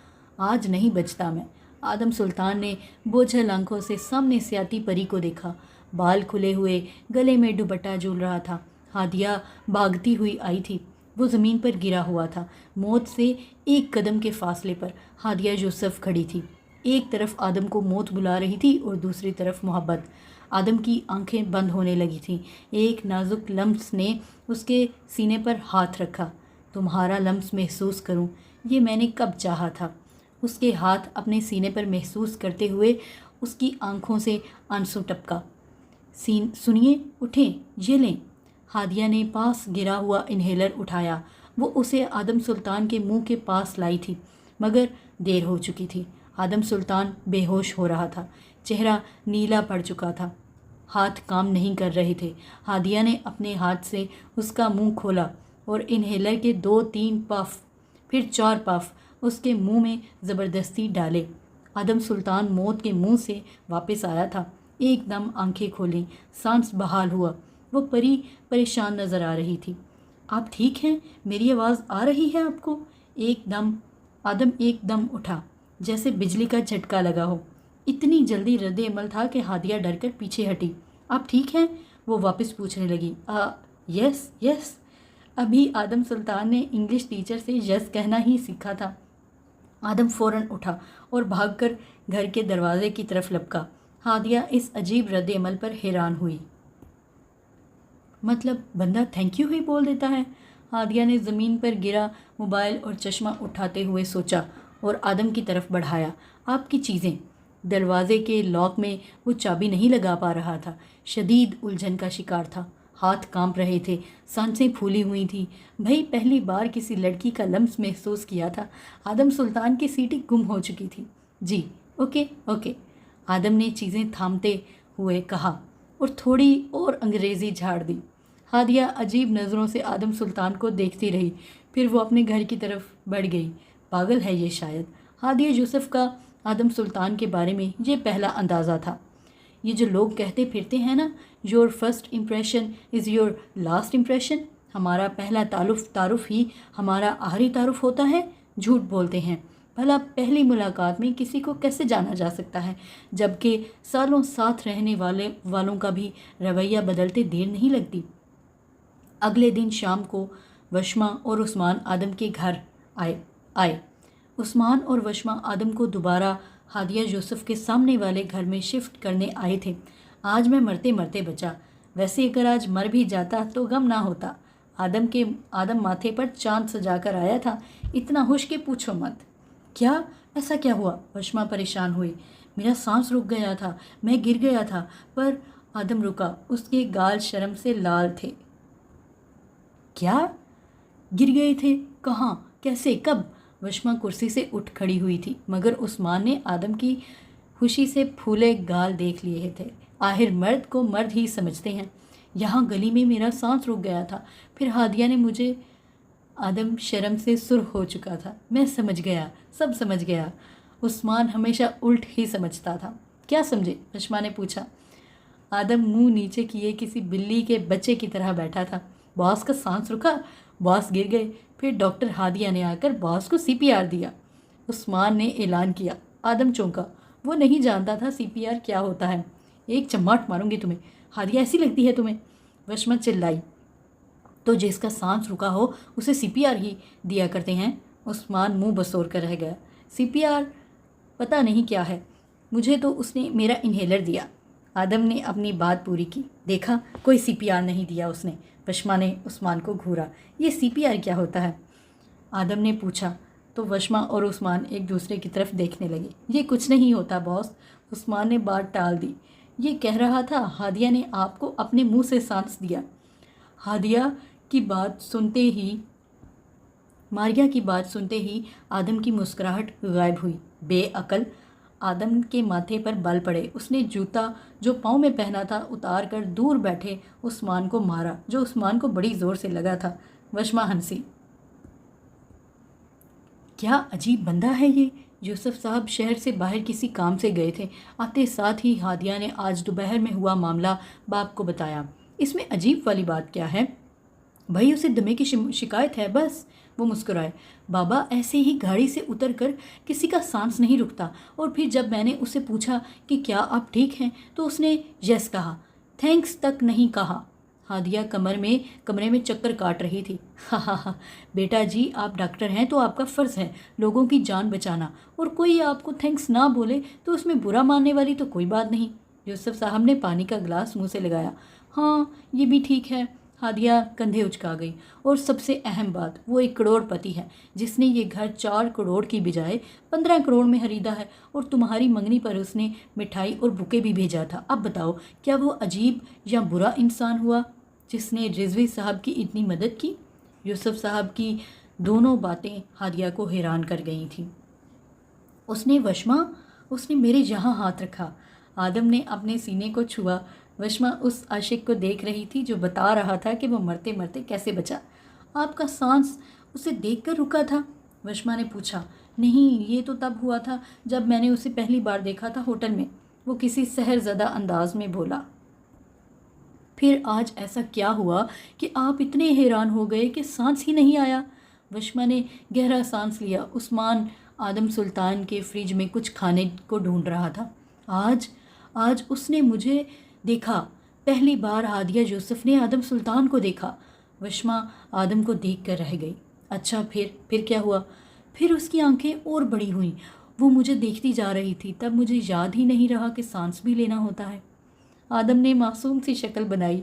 आज नहीं बचता मैं। आदम सुल्तान ने बोझल आंखों से सामने से आती परी को देखा। बाल खुले हुए, गले में दुपट्टा झूल रहा था। हादिया भागती हुई आई थी। वो ज़मीन पर गिरा हुआ था। मौत से एक कदम के फासले पर हादिया यूसुफ खड़ी थी। एक तरफ आदम को मौत बुला रही थी और दूसरी तरफ मोहब्बत। आदम की आंखें बंद होने लगी थीं। एक नाजुक लम्स ने उसके सीने पर हाथ रखा। तुम्हारा लम्स महसूस करूं, ये मैंने कब चाहा था। उसके हाथ अपने सीने पर महसूस करते हुए उसकी आंखों से आंसू टपका। सुनिए, उठें, ये लें। हादिया ने पास गिरा हुआ इन्हेलर उठाया। वो उसे आदम सुल्तान के मुंह के पास लाई थी, मगर देर हो चुकी थी। आदम सुल्तान बेहोश हो रहा था, चेहरा नीला पड़ चुका था, हाथ काम नहीं कर रहे थे। हादिया ने अपने हाथ से उसका मुंह खोला और इन्हेलर के 2-3 पफ, फिर 4 पफ उसके मुंह में ज़बरदस्ती डाले। आदम सुल्तान मौत के मुंह से वापस आया था। एकदम आंखें खोली, सांस बहाल हुआ। वो परी परेशान नज़र आ रही थी। आप ठीक हैं? मेरी आवाज़ आ रही है आपको? आदम एकदम उठा। जैसे बिजली का झटका लगा हो। इतनी जल्दी रद्द अमल था कि हादिया डर कर पीछे हटी। आप ठीक हैं? वो वापस पूछने लगी। Yes yes. अभी आदम सुल्तान ने इंग्लिश टीचर से यस कहना ही सीखा था। आदम फौरन उठा और भागकर घर के दरवाजे की तरफ लपका। हादिया इस अजीब रद्द अमल पर हैरान हुई। मतलब बंदा थैंक यू ही बोल देता है? हादिया ने ज़मीन पर गिरा मोबाइल और चश्मा उठाते हुए सोचा और आदम की तरफ बढ़ाया। आपकी चीज़ें। दरवाजे के लॉक में वो चाबी नहीं लगा पा रहा था। शदीद उलझन का शिकार था। हाथ कांप रहे थे, सांसें फूली हुई थी। भाई पहली बार किसी लड़की का लम्स महसूस किया था। आदम सुल्तान की सीटी गुम हो चुकी थी। जी ओके ओके, आदम ने चीज़ें थामते हुए कहा और थोड़ी और अंग्रेज़ी झाड़ दी। हादिया अजीब नज़रों से आदम सुल्तान को देखती रही। फिर वो अपने घर की तरफ बढ़ गई। पागल है ये शायद। हादिया यूसुफ का आदम सुल्तान के बारे में ये पहला अंदाज़ा था। ये जो लोग कहते फिरते हैं ना, your first impression is your last impression, हमारा पहला तारुफ ही हमारा आखिरी तारुफ होता है, झूठ बोलते हैं। भला पहली मुलाकात में किसी को कैसे जाना जा सकता है, जबकि सालों साथ रहने वालों का भी रवैया बदलते देर नहीं लगती। अगले दिन शाम को वशमा और उस्मान आदम के घर आए। उस्मान और वशमा आदम को दोबारा हादिया यूसुफ के सामने वाले घर में शिफ्ट करने आए थे। आज मैं मरते मरते बचा। वैसे अगर आज मर भी जाता तो गम ना होता। आदम माथे पर चांद सजाकर आया था। इतना होश के पूछो मत। क्या? ऐसा क्या हुआ? वशमा परेशान हुई। मेरा सांस रुक गया था, मैं गिर गया था। पर आदम रुका। उसके गाल शर्म से लाल थे। क्या? गिर गए थे? कहाँ? कैसे? कब? वशमा कुर्सी से उठ खड़ी हुई थी, मगर उस्मान ने आदम की खुशी से फूले गाल देख लिए थे। आखिर मर्द को मर्द ही समझते हैं। यहाँ गली में मेरा सांस रुक गया था। फिर हादिया ने मुझे। आदम शर्म से सुर्ख हो चुका था। मैं समझ गया, सब समझ गया। उस्मान हमेशा उल्ट ही समझता था। क्या समझे? वशमा ने पूछा। आदम मुंह नीचे किए किसी बिल्ली के बच्चे की तरह बैठा था। बॉस का सांस रुका, बॉस गिर गए, फिर डॉक्टर हादिया ने आकर बॉस को सीपीआर दिया। उस्मान ने ऐलान किया। आदम चौंका। वो नहीं जानता था सीपीआर क्या होता है। एक चम्माट मारूंगी तुम्हें। हादिया ऐसी लगती है तुम्हें? वशमा चिल्लाई। तो जिसका सांस रुका हो उसे सीपीआर ही दिया करते हैं। उस्मान मुंह बसोर कर रह गया। सीपीआर पता नहीं क्या है, मुझे तो उसने मेरा इन्हेलर दिया। आदम ने अपनी बात पूरी की। देखा, कोई सीपीआर नहीं दिया उसने। वशमा ने उस्मान को घूरा। ये सीपीआर क्या होता है? आदम ने पूछा। तो वशमा और उस्मान एक दूसरे की तरफ देखने लगे। ये कुछ नहीं होता बॉस। उस्मान ने बात टाल दी। ये कह रहा था हादिया ने आपको अपने मुंह से सांस दिया। हादिया की बात सुनते ही मारिया की बात सुनते ही आदम की मुस्कुराहट गायब हुई। बेअकल। आदम के माथे पर बल पड़े। उसने जूता जो पाँव में पहना था उतार कर दूर बैठे उस्मान को मारा, जो उस्मान को बड़ी ज़ोर से लगा था। वशमा हंसी। क्या अजीब बंदा है ये। यूसुफ साहब शहर से बाहर किसी काम से गए थे। आते साथ ही हादिया ने आज दोपहर में हुआ मामला बाप को बताया। इसमें अजीब वाली बात क्या है? भाई उसे दमे की शिकायत है बस। वो मुस्कुराए। बाबा ऐसे ही गाड़ी से उतरकर किसी का सांस नहीं रुकता। और फिर जब मैंने उसे पूछा कि क्या आप ठीक हैं तो उसने यस कहा, थैंक्स तक नहीं कहा। हादिया कमरे में चक्कर काट रही थी। हा, बेटा जी आप डॉक्टर हैं तो आपका फ़र्ज़ है लोगों की जान बचाना, और कोई आपको थैंक्स ना बोले तो उसमें बुरा मानने वाली तो कोई बात नहीं। यूसुफ साहब ने पानी का गिलास मुँह से लगाया। हाँ ये भी ठीक है। हादिया कंधे उचका गई। और सबसे अहम बात, वो एक करोड़पति है जिसने ये घर 4 करोड़ की बजाय 15 करोड़ में खरीदा है, और तुम्हारी मंगनी पर उसने मिठाई और बुके भी भेजा था। अब बताओ क्या वो अजीब या बुरा इंसान हुआ जिसने रिजवी साहब की इतनी मदद की? यूसुफ साहब की दोनों बातें हादिया को हैरान कर गई थी। उसने मेरे यहाँ हाथ रखा। आदम ने अपने सीने को छुआ। वशमा उस आशिक को देख रही थी जो बता रहा था कि वो मरते मरते कैसे बचा। आपका सांस उसे देखकर रुका था? वशमा ने पूछा। नहीं, ये तो तब हुआ था जब मैंने उसे पहली बार देखा था होटल में। वो किसी सहरज़दा अंदाज में बोला। फिर आज ऐसा क्या हुआ कि आप इतने हैरान हो गए कि सांस ही नहीं आया? वशमा ने गहरा सांस लिया। उस्मान आदम सुल्तान के फ्रिज में कुछ खाने को ढूंढ रहा था। आज आज उसने मुझे देखा। पहली बार हादिया यूसुफ ने आदम सुल्तान को देखा। वशमा आदम को देख कर रह गई। अच्छा, फिर क्या हुआ? फिर उसकी आंखें और बड़ी हुईं। वो मुझे देखती जा रही थी। तब मुझे याद ही नहीं रहा कि सांस भी लेना होता है। आदम ने मासूम सी शक्ल बनाई।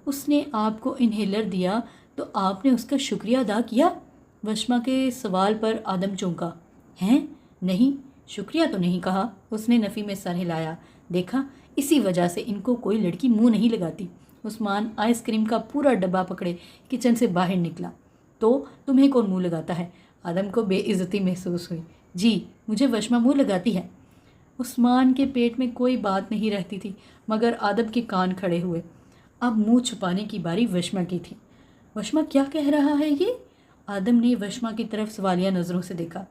उसने आपको इन्हेलर दिया तो आपने उसका शुक्रिया अदा किया? वशमा के सवाल पर आदम चौंका। हैं? नहीं, शुक्रिया तो नहीं कहा। उसने नफ़ी में सर हिलाया। देखा, इसी वजह से इनको कोई लड़की मुंह नहीं लगाती। उस्मान आइसक्रीम का पूरा डब्बा पकड़े किचन से बाहर निकला। तो तुम्हें कौन मुंह लगाता है? आदम को बेइज्जती महसूस हुई। जी, मुझे वशमा मुंह लगाती है। उस्मान के पेट में कोई बात नहीं रहती थी, मगर आदम के कान खड़े हुए। अब मुंह छुपाने की बारी वशमा की थी। वशमा क्या कह रहा है ये? आदम ने वशमा की तरफ सवालिया नज़रों से देखा।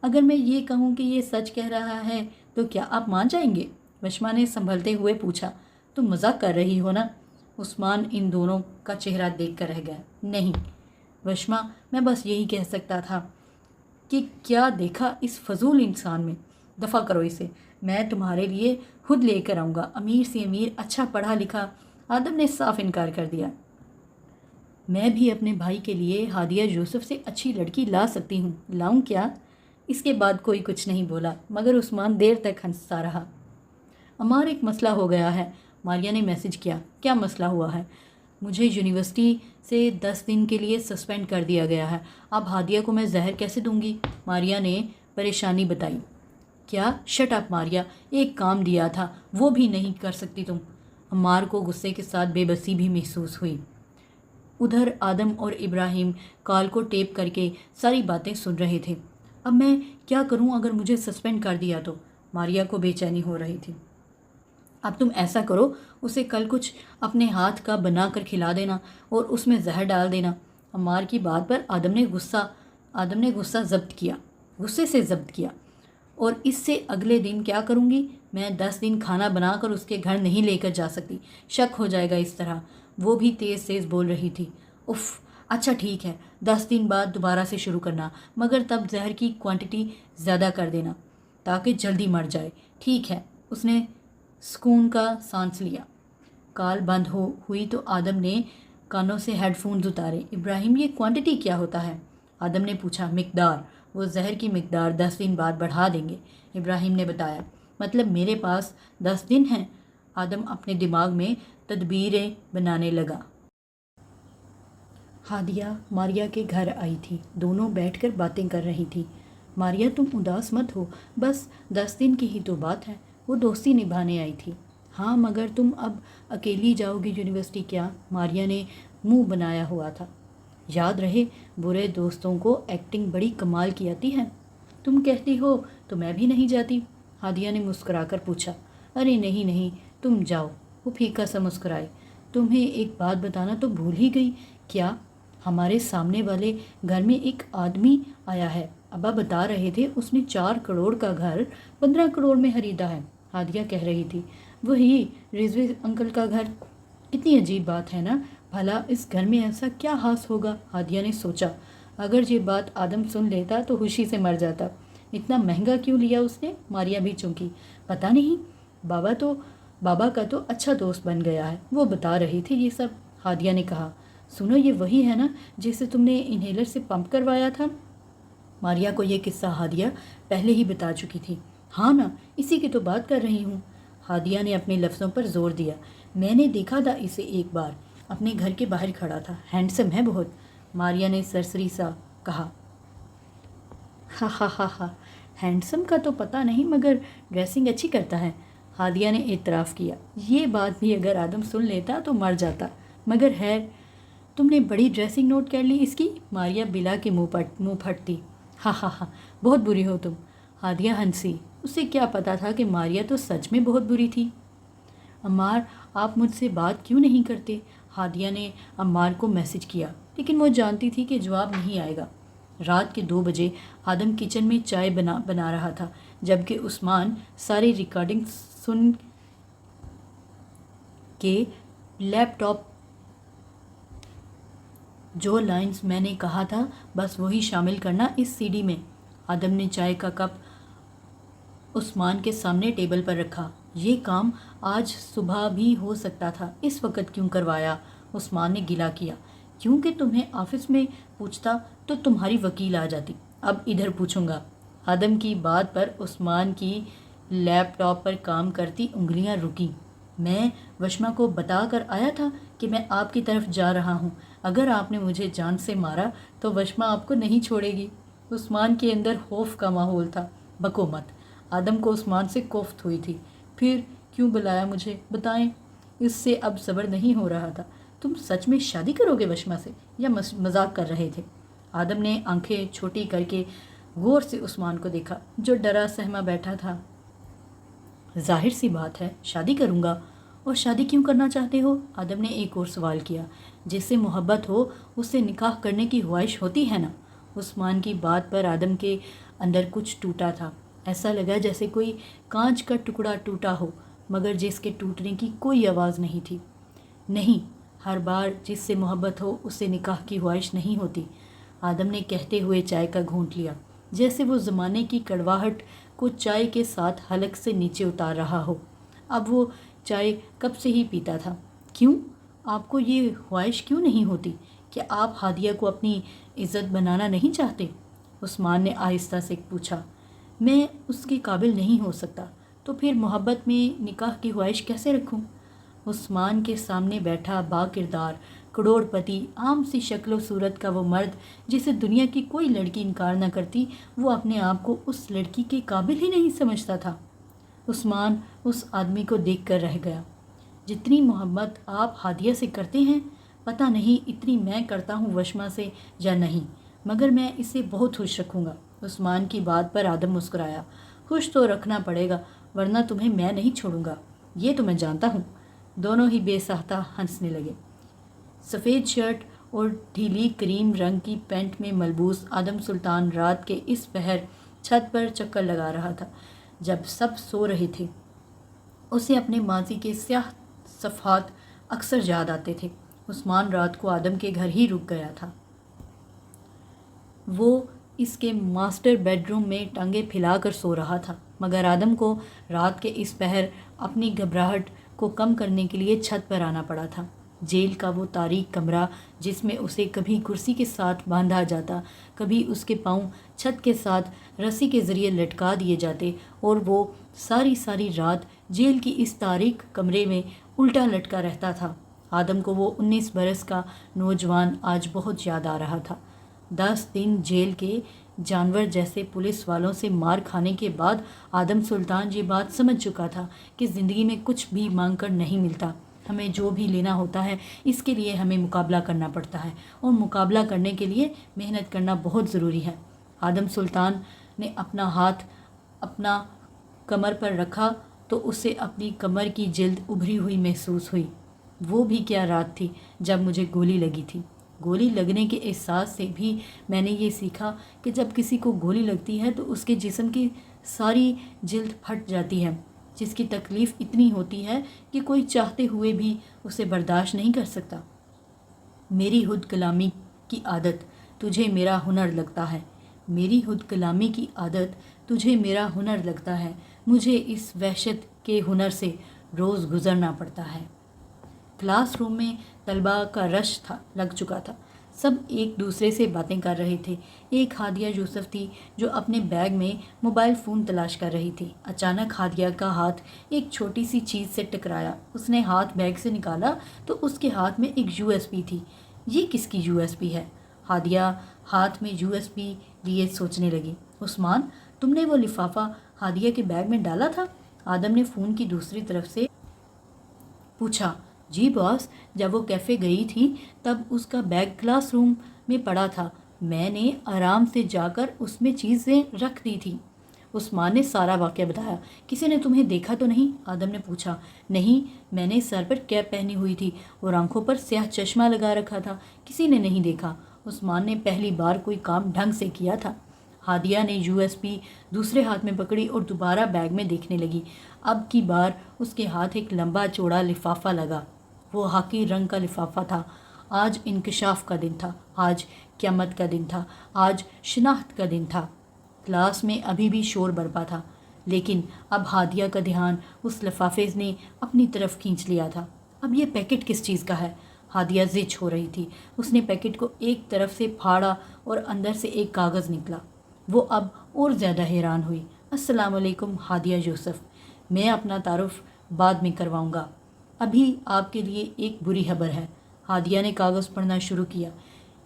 अगर मैं ये कहूँ कि ये सच कह रहा है तो क्या आप मान जाएंगे? वशमा ने संभलते हुए पूछा। तुम मजाक कर रही हो ना? उस्मान इन दोनों का चेहरा देख कर रह गया। नहीं वशमा, मैं बस यही कह सकता था कि क्या देखा इस फजूल इंसान में। दफ़ा करो इसे, मैं तुम्हारे लिए खुद लेकर आऊँगा। अमीर से अमीर, अच्छा पढ़ा लिखा। आदम ने साफ इनकार कर दिया। मैं भी अपने भाई के लिए हादिया यूसुफ से अच्छी लड़की ला सकती हूँ। लाऊं क्या? इसके बाद कोई कुछ नहीं बोला, मगर उस्मान देर तक हंसता रहा। अमार, एक मसला हो गया है। मारिया ने मैसेज किया। क्या मसला हुआ है? मुझे यूनिवर्सिटी से 10 दिन के लिए सस्पेंड कर दिया गया है। अब हादिया को मैं जहर कैसे दूंगी? मारिया ने परेशानी बताई। क्या? शट अप मारिया, एक काम दिया था वो भी नहीं कर सकती तुम। अम्मार को गुस्से के साथ बेबसी भी महसूस हुई। उधर आदम और इब्राहिम कॉल को टेप करके सारी बातें सुन रहे थे। अब मैं क्या करूं अगर मुझे सस्पेंड कर दिया तो? मारिया को बेचैनी हो रही थी। अब तुम ऐसा करो, उसे कल कुछ अपने हाथ का बना कर खिला देना और उसमें जहर डाल देना। अम्मार की बात पर आदम ने गुस्सा गुस्से से जब्त किया। और इससे अगले दिन क्या करूँगी? मैं 10 दिन खाना बनाकर उसके घर नहीं लेकर जा सकती। शक हो जाएगा इस तरह। वो भी तेज़ तेज़ बोल रही थी। उफ़, अच्छा ठीक है, 10 दिन बाद दोबारा से शुरू करना, मगर तब जहर की क्वांटिटी ज़्यादा कर देना ताकि जल्दी मर जाए। ठीक है। उसने सुकून का सांस लिया। कॉल बंद हुई तो आदम ने कानों से हेडफोन्स उतारे। इब्राहिम, ये क्वांटिटी क्या होता है? आदम ने पूछा। मिकदार। वो जहर की मिकदार 10 दिन बाद बढ़ा देंगे, इब्राहिम ने बताया। मतलब मेरे पास 10 दिन हैं? आदम अपने दिमाग में तदबीरें बनाने लगा। हादिया मारिया के घर आई थी। दोनों बैठकर बातें कर रही थी। मारिया, तुम उदास मत हो, बस 10 दिन की ही तो बात है। वो दोस्ती निभाने आई थी। हाँ, मगर तुम अब अकेली जाओगी यूनिवर्सिटी क्या? मारिया ने मुंह बनाया हुआ था। याद रहे, बुरे दोस्तों को एक्टिंग बड़ी कमाल की आती है। तुम कहती हो तो मैं भी नहीं जाती, हादिया ने मुस्कुराकर पूछा। अरे नहीं नहीं, तुम जाओ। वो फीका सा मुस्कुराए। तुम्हें एक बात बताना तो भूल ही गई। क्या? हमारे सामने वाले घर में एक आदमी आया है। अब्बा बता रहे थे उसने 4 करोड़ का घर 15 करोड़ में खरीदा है। हादिया कह रही थी। वही रिजवी अंकल का घर। कितनी अजीब बात है ना। भला इस घर में ऐसा क्या खास होगा? हादिया ने सोचा। अगर ये बात आदम सुन लेता तो खुशी से मर जाता। इतना महंगा क्यों लिया उसने? मारिया भी चौंकी। पता नहीं, बाबा का तो अच्छा दोस्त बन गया है, वो बता रही थी ये सब। हादिया ने कहा। सुनो, ये वही है ना जिसे तुमने इन्हेलर से पंप करवाया था? मारिया को ये किस्सा हादिया पहले ही बता चुकी थी। हाँ ना, इसी की तो बात कर रही हूँ। हादिया ने अपने लफ्ज़ों पर जोर दिया। मैंने देखा था इसे एक बार, अपने घर के बाहर खड़ा था। हैंडसम है बहुत। मारिया ने सरसरी सा कहा। हा हा हा हा, हैंडसम का तो पता नहीं, मगर ड्रेसिंग अच्छी करता है। हादिया ने एतराफ़ किया। ये बात भी अगर आदम सुन लेता तो मर जाता, मगर है। तुमने बड़ी ड्रेसिंग नोट कर ली इसकी? मारिया बिला के मुँह फटती। हा हा हा, बहुत बुरी हो तुम। हादिया हंसी। उसे क्या पता था कि मारिया तो सच में बहुत बुरी थी। अम्मार, आप मुझसे बात क्यों नहीं करते? हादिया ने अम्मार को मैसेज किया, लेकिन वो जानती थी कि जवाब नहीं आएगा। रात के 2 बजे आदम किचन में चाय बना रहा था, जबकि उस्मान सारी रिकॉर्डिंग सुन के लैपटॉप जो लाइंस मैंने कहा था बस वही शामिल करना इस सीडी में। आदम ने चाय का कप उस्मान के सामने टेबल पर रखा। ये काम आज सुबह भी हो सकता था, इस वक्त क्यों करवाया? उस्मान ने गिला किया। क्योंकि तुम्हें ऑफिस में पूछता तो तुम्हारी वकील आ जाती। अब इधर पूछूंगा। आदम की बात पर उस्मान की लैपटॉप पर काम करती उंगलियां रुकी। मैं वशमा को बता कर आया था कि मैं आपकी तरफ जा रहा हूँ। अगर आपने मुझे जान से मारा तो वशमा आपको नहीं छोड़ेगी। उस्मान के अंदर खौफ का माहौल था। बको मत। आदम को उस्मान से कोफ्त हुई थी। फिर क्यों बुलाया मुझे, बताएं। इससे अब सब्र नहीं हो रहा था। तुम सच में शादी करोगे वशमा से या मजाक कर रहे थे? आदम ने आंखें छोटी करके गौर से उस्मान को देखा, जो डरा सहमा बैठा था। जाहिर सी बात है, शादी करूँगा। और शादी क्यों करना चाहते हो? आदम ने एक और सवाल किया। जिससे मोहब्बत हो उससे निकाह करने की ख्वाहिश होती है ना। उस्मान की बात पर आदम के अंदर कुछ टूटा था। ऐसा लगा जैसे कोई कांच का टुकड़ा टूटा हो, मगर जिसके टूटने की कोई आवाज़ नहीं थी। नहीं, हर बार जिससे मोहब्बत हो उससे निकाह की ख्वाहिश नहीं होती। आदम ने कहते हुए चाय का घूंट लिया, जैसे वो ज़माने की कड़वाहट को चाय के साथ हलक से नीचे उतार रहा हो। अब वो चाय कब से ही पीता था। क्यों? आपको ये ख्वाहिश क्यों नहीं होती कि आप हादिया को अपनी इज़्ज़त बनाना नहीं चाहते? उस्मान ने आहिस्ता से पूछा। मैं उसके काबिल नहीं हो सकता, तो फिर मोहब्बत में निकाह की ख्वाहिश कैसे रखूं? उस्मान के सामने बैठा बाकिरदार करोड़पति आम सी शक्ल सूरत का वो मर्द जिसे दुनिया की कोई लड़की इनकार न करती, वो अपने आप को उस लड़की के काबिल ही नहीं समझता था। उस्मान उस आदमी को देखकर रह गया। जितनी मोहब्बत आप हादिया से करते हैं, पता नहीं इतनी मैं करता हूँ वशमा से या नहीं, मगर मैं इसे बहुत खुश रखूँगा। उस्मान की बात पर आदम मुस्कुराया। खुश तो रखना पड़ेगा, वरना तुम्हें मैं नहीं छोड़ूंगा, ये तो मैं जानता हूँ। दोनों ही बेसाहता हंसने लगे। सफ़ेद शर्ट और ढीली क्रीम रंग की पैंट में मलबूस आदम सुल्तान रात के इस पहर छत पर चक्कर लगा रहा था, जब सब सो रहे थे। उसे अपने माजी के स्याह सफ़हात अक्सर याद आते थे। उस्मान रात को आदम के घर ही रुक गया था। वो इसके मास्टर बेडरूम में टांगे फैलाकर सो रहा था, मगर आदम को रात के इस पहर अपनी घबराहट को कम करने के लिए छत पर आना पड़ा था। जेल का वो तारीक कमरा जिसमें उसे कभी कुर्सी के साथ बांधा जाता, कभी उसके पाँव छत के साथ रस्सी के ज़रिए लटका दिए जाते, और वो सारी सारी रात जेल की इस तारीक कमरे में उल्टा लटका रहता था। आदम को वो 19 बरस का नौजवान आज बहुत याद आ रहा था। 10 दिन जेल के जानवर जैसे पुलिस वालों से मार खाने के बाद आदम सुल्तान ये बात समझ चुका था कि ज़िंदगी में कुछ भी मांग कर नहीं मिलता। हमें जो भी लेना होता है, इसके लिए हमें मुकाबला करना पड़ता है, और मुकाबला करने के लिए मेहनत करना बहुत ज़रूरी है। आदम सुल्तान ने अपना हाथ अपना कमर पर रखा तो उसे अपनी कमर की जिल्द उभरी हुई महसूस हुई। वो भी क्या रात थी जब मुझे गोली लगी थी। गोली लगने के एहसास से भी मैंने ये सीखा कि जब किसी को गोली लगती है तो उसके जिस्म की सारी जिल्द फट जाती है, जिसकी तकलीफ़ इतनी होती है कि कोई चाहते हुए भी उसे बर्दाश्त नहीं कर सकता। मेरी खुद कलामी की आदत तुझे मेरा हुनर लगता है। मेरी खुद कलामी की आदत तुझे मेरा हुनर लगता है। मुझे इस वहशत के हुनर से रोज़ गुज़रना पड़ता है। क्लासरूम में तलबा का रश लग चुका था। सब एक दूसरे से बातें कर रहे थे। एक हादिया यूसुफ थी जो अपने बैग में मोबाइल फ़ोन तलाश कर रही थी। अचानक हादिया का हाथ एक छोटी सी चीज़ से टकराया। उसने हाथ बैग से निकाला तो उसके हाथ में एक यूएसबी थी। ये किसकी यूएसबी है? हादिया हाथ में यूएसबी लिए सोचने लगी। उस्मान, तुमने वो लिफाफा हादिया के बैग में डाला था? आदम ने फ़ोन की दूसरी तरफ से पूछा। जी बॉस, जब वो कैफ़े गई थी तब उसका बैग क्लासरूम में पड़ा था। मैंने आराम से जाकर उसमें चीज़ें रख दी थी। उस्मान ने सारा वाक़या बताया। किसी ने तुम्हें देखा तो नहीं? आदम ने पूछा। नहीं, मैंने सर पर कैप पहनी हुई थी और आंखों पर स्याह चश्मा लगा रखा था। किसी ने नहीं देखा। उस्मान ने पहली बार कोई काम ढंग से किया था। हादिया ने यूएसबी दूसरे हाथ में पकड़ी और दोबारा बैग में देखने लगी। अब की बार उसके हाथ एक लंबा चौड़ा लिफाफा लगा। वो हाकी रंग का लिफाफा था। आज इंकशाफ का दिन था। आज क़यामत का दिन था। आज शिनाख्त का दिन था। کلاس میں ابھی بھی شور برپا تھا، لیکن اب ہادیہ کا دھیان اس لفافے نے اپنی طرف کھینچ لیا تھا۔ اب یہ پیکٹ کس چیز کا ہے؟ ہادیہ زچ ہو رہی تھی۔ اس نے پیکٹ کو ایک طرف سے پھاڑا اور اندر سے ایک کاغذ نکلا۔ وہ اب اور زیادہ حیران ہوئی۔ السلام علیکم ہادیہ یوسف، میں اپنا تعارف بعد میں کرواؤں گا، ابھی آپ کے لیے ایک بری خبر ہے۔ ہادیہ نے کاغذ پڑھنا شروع کیا۔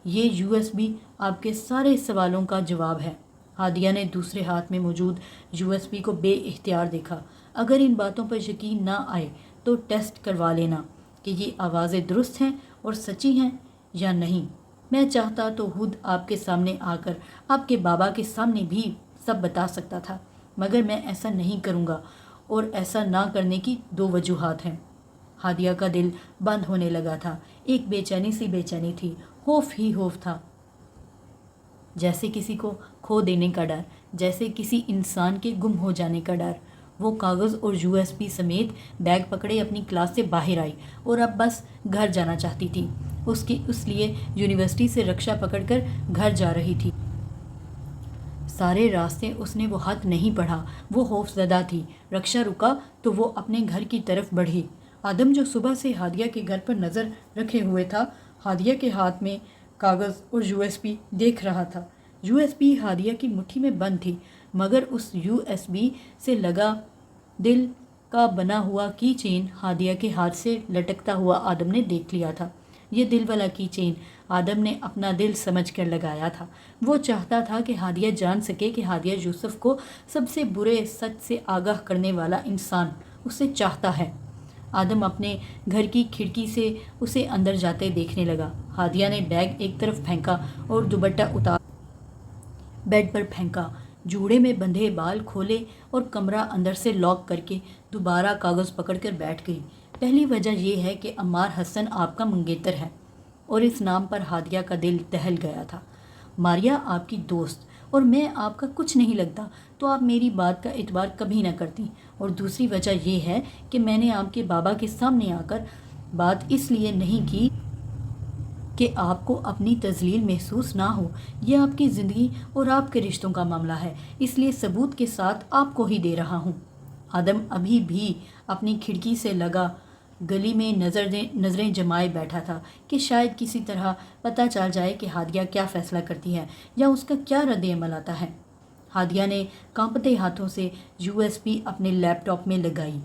یہ USB آپ کے سارے سوالوں کا جواب ہے۔ ہادیہ نے دوسرے ہاتھ میں موجود USB کو بے اختیار دیکھا۔ اگر ان باتوں پر یقین نہ آئے تو ٹیسٹ کروا لینا کہ یہ آوازیں درست ہیں اور سچی ہیں یا نہیں۔ میں چاہتا تو خود آپ کے سامنے آ کر آپ کے بابا کے سامنے بھی سب بتا سکتا تھا، مگر میں ایسا نہیں کروں گا، اور ایسا نہ کرنے کی 2 وجوہات ہیں۔ ہادیہ کا دل بند ہونے لگا تھا۔ ایک بے چینی تھی، خوف ہی خوف تھا، جیسے کسی کو کھو دینے کا ڈر، جیسے کسی انسان کے گم ہو جانے کا ڈر۔ وہ کاغذ اور USB سمیت بیگ پکڑے اپنی کلاس سے باہر آئی اور اب بس گھر جانا چاہتی تھی۔ اس لیے یونیورسٹی سے رکشہ پکڑ کر گھر جا رہی تھی۔ سارے راستے اس نے وہ خط نہیں پڑھا۔ وہ خوف زدہ تھی۔ رکشہ رکا تو وہ اپنے گھر کی طرف بڑھی۔ آدم جو صبح سے ہادیہ کے گھر پر نظر رکھے ہوئے تھا، ہادیہ کے ہاتھ میں کاغذ اور USB دیکھ رہا تھا۔ USB ہادیہ کی مٹھی میں بند تھی، مگر اس USB سے لگا دل کا بنا ہوا کی چین ہادیہ کے ہاتھ سے لٹکتا ہوا آدم نے دیکھ لیا تھا۔ یہ دل والا کی چین آدم نے اپنا دل سمجھ کر لگایا تھا۔ وہ چاہتا تھا کہ ہادیہ جان سکے کہ ہادیہ یوسف کو سب سے برے سچ سے آگاہ کرنے والا انسان اسے چاہتا ہے۔ آدم اپنے گھر کی کھڑکی سے اسے اندر جاتے دیکھنے لگا۔ ہادیہ نے بیگ ایک طرف پھینکا اور دوپٹہ اتار بیڈ پر پھینکا، جوڑے میں بندھے بال کھولے اور کمرہ اندر سے لاک کر کے دوبارہ کاغذ پکڑ کر بیٹھ گئی۔ پہلی وجہ یہ ہے کہ عمار حسن آپ کا منگیتر ہے، اور اس نام پر ہادیہ کا دل دہل گیا تھا۔ ماریا آپ کی دوست اور میں آپ کا کچھ نہیں لگتا تو آپ میری بات کا اعتبار کبھی نہ کرتی، اور دوسری وجہ یہ ہے کہ میں نے آپ کے بابا کے سامنے آ کر بات اس لیے نہیں کی کہ آپ کو اپنی تذلیل محسوس نہ ہو۔ یہ آپ کی زندگی اور آپ کے رشتوں کا معاملہ ہے، اس لیے ثبوت کے ساتھ آپ کو ہی دے رہا ہوں۔ آدم ابھی بھی اپنی کھڑکی سے لگا گلی میں نظریں جمائے بیٹھا تھا کہ شاید کسی طرح پتہ چل جائے کہ ہادیہ کیا فیصلہ کرتی ہے یا اس کا کیا رد عمل آتا ہے۔ ہادیہ نے کانپتے ہاتھوں سے USB اپنے لیپ ٹاپ میں لگائی۔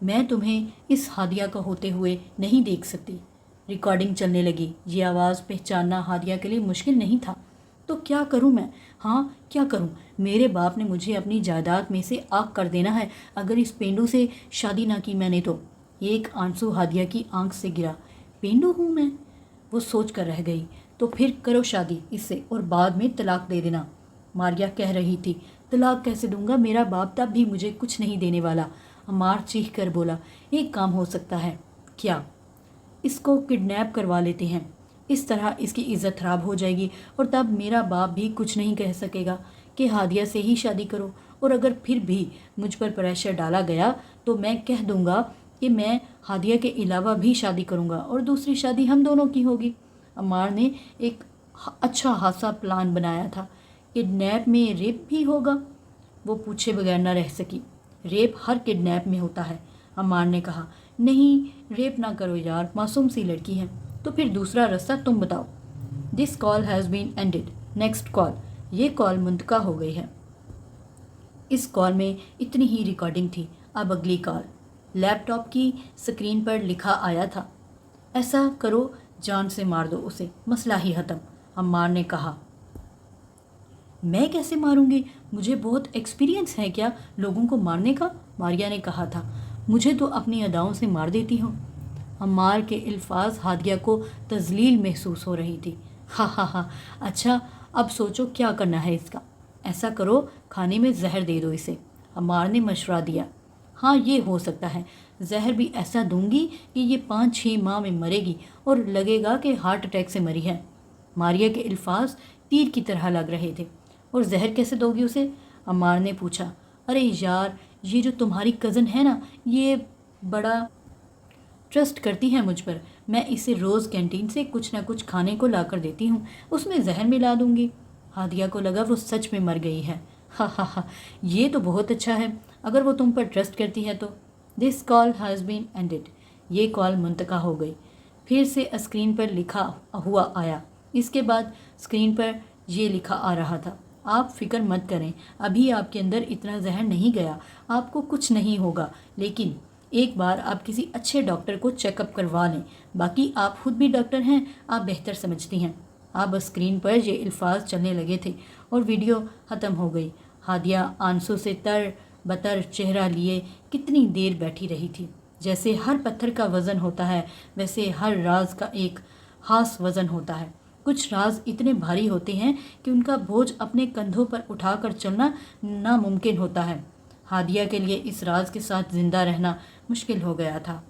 میں تمہیں اس ہادیہ کا ہوتے ہوئے نہیں دیکھ سکتی۔ ریکارڈنگ چلنے لگی۔ یہ آواز پہچاننا ہادیہ کے لیے مشکل نہیں تھا۔ تو کیا کروں میں؟ ہاں کیا کروں؟ میرے باپ نے مجھے اپنی جائیداد میں سے آگ کر دینا ہے اگر اس پینڈو سے شادی نہ کی میں نے تو۔ ایک آنسو ہادیہ کی آنکھ سے گرا۔ پینڈو ہوں میں؟ وہ سوچ کر رہ گئی۔ تو پھر کرو شادی اس سے اور بعد میں طلاق دے دینا۔ ماریا کہہ رہی تھی۔ طلاق کیسے دوں گا؟ میرا باپ تب بھی مجھے کچھ نہیں دینے والا۔ عمار چیخ کر بولا۔ ایک کام ہو سکتا ہے۔ کیا؟ اس کو کڈنیپ کروا لیتے ہیں، اس طرح اس کی عزت خراب ہو جائے گی اور تب میرا باپ بھی کچھ نہیں کہہ سکے گا کہ ہادیہ سے ہی شادی کرو، اور اگر پھر بھی مجھ پر پریشر ڈالا گیا تو میں کہہ دوں گا کہ میں ہادیہ کے علاوہ بھی شادی کروں گا اور دوسری شادی ہم دونوں کی ہوگی۔ عمار نے ایک اچھا خاصا پلان بنایا تھا۔ کڈنیپ میں ریپ بھی ہوگا؟ وہ پوچھے بغیر نہ رہ سکی۔ ریپ ہر کڈنیپ میں ہوتا ہے، عمار نے کہا۔ نہیں ریپ نہ کرو یار، معصوم سی لڑکی ہے۔ تو پھر دوسرا راستہ تم بتاؤ۔ This call has been ended, next call. یہ کال منتقل ہو گئی ہے۔ اس کال میں اتنی ہی ریکارڈنگ تھی۔ اب اگلی کال۔ لیپ ٹاپ کی سکرین پر لکھا آیا تھا۔ ایسا کرو جان سے مار دو اسے، مسئلہ ہی ختم، عمار نے کہا۔ میں کیسے ماروں گی؟ مجھے بہت ایکسپیرینس ہے کیا لوگوں کو مارنے کا؟ ماریا نے کہا تھا۔ مجھے تو اپنی اداؤں سے مار دیتی ہوں۔ عمار کے الفاظ ہادیہ کو تذلیل محسوس ہو رہی تھی۔ ہاں ہاں ہاں، اچھا اب سوچو کیا کرنا ہے اس کا۔ ایسا کرو کھانے میں زہر دے دو اسے، عمار نے مشورہ دیا۔ ہاں یہ ہو سکتا ہے، زہر بھی ایسا دوں گی کہ یہ 5-6 ماہ میں مرے گی اور لگے گا کہ ہارٹ اٹیک سے مری ہے۔ ماریا کے الفاظ تیر کی طرح لگ رہے تھے۔ اور زہر کیسے دو گی اسے؟ عمار نے پوچھا۔ ارے یار، یہ جو تمہاری کزن ہے نا، یہ بڑا ٹرسٹ کرتی ہے مجھ پر۔ میں اسے روز کینٹین سے کچھ نہ کچھ کھانے کو لا کر دیتی ہوں، اس میں زہر ملا دوں گی۔ हादिया को लगा वो सच में मर गई है। हा हा हा, ये तो बहुत अच्छा है, अगर वो तुम पर ट्रस्ट करती है तो। This call has been ended. ये कॉल मुंतका हो गई। फिर से स्क्रीन पर लिखा हुआ आया। इसके बाद स्क्रीन पर ये लिखा आ रहा था, आप फिक्र मत करें, अभी आपके अंदर इतना जहर नहीं गया, आपको कुछ नहीं होगा, लेकिन एक बार आप किसी अच्छे डॉक्टर को चेकअप करवा लें। बाकी आप खुद भी डॉक्टर हैं, आप बेहतर समझती हैं। अब स्क्रीन पर ये अल्फाज चलने लगे थे और वीडियो ख़त्म हो गई। हादिया आंसू से तर बतर चेहरा लिए कितनी देर बैठी रही थी। जैसे हर पत्थर का वज़न होता है, वैसे हर राज का एक खास वज़न होता है। कुछ राज इतने भारी होते हैं कि उनका बोझ अपने कंधों पर उठाकर चलना नामुमकिन होता है। हादिया के लिए इस राज के साथ ज़िंदा रहना मुश्किल हो गया था।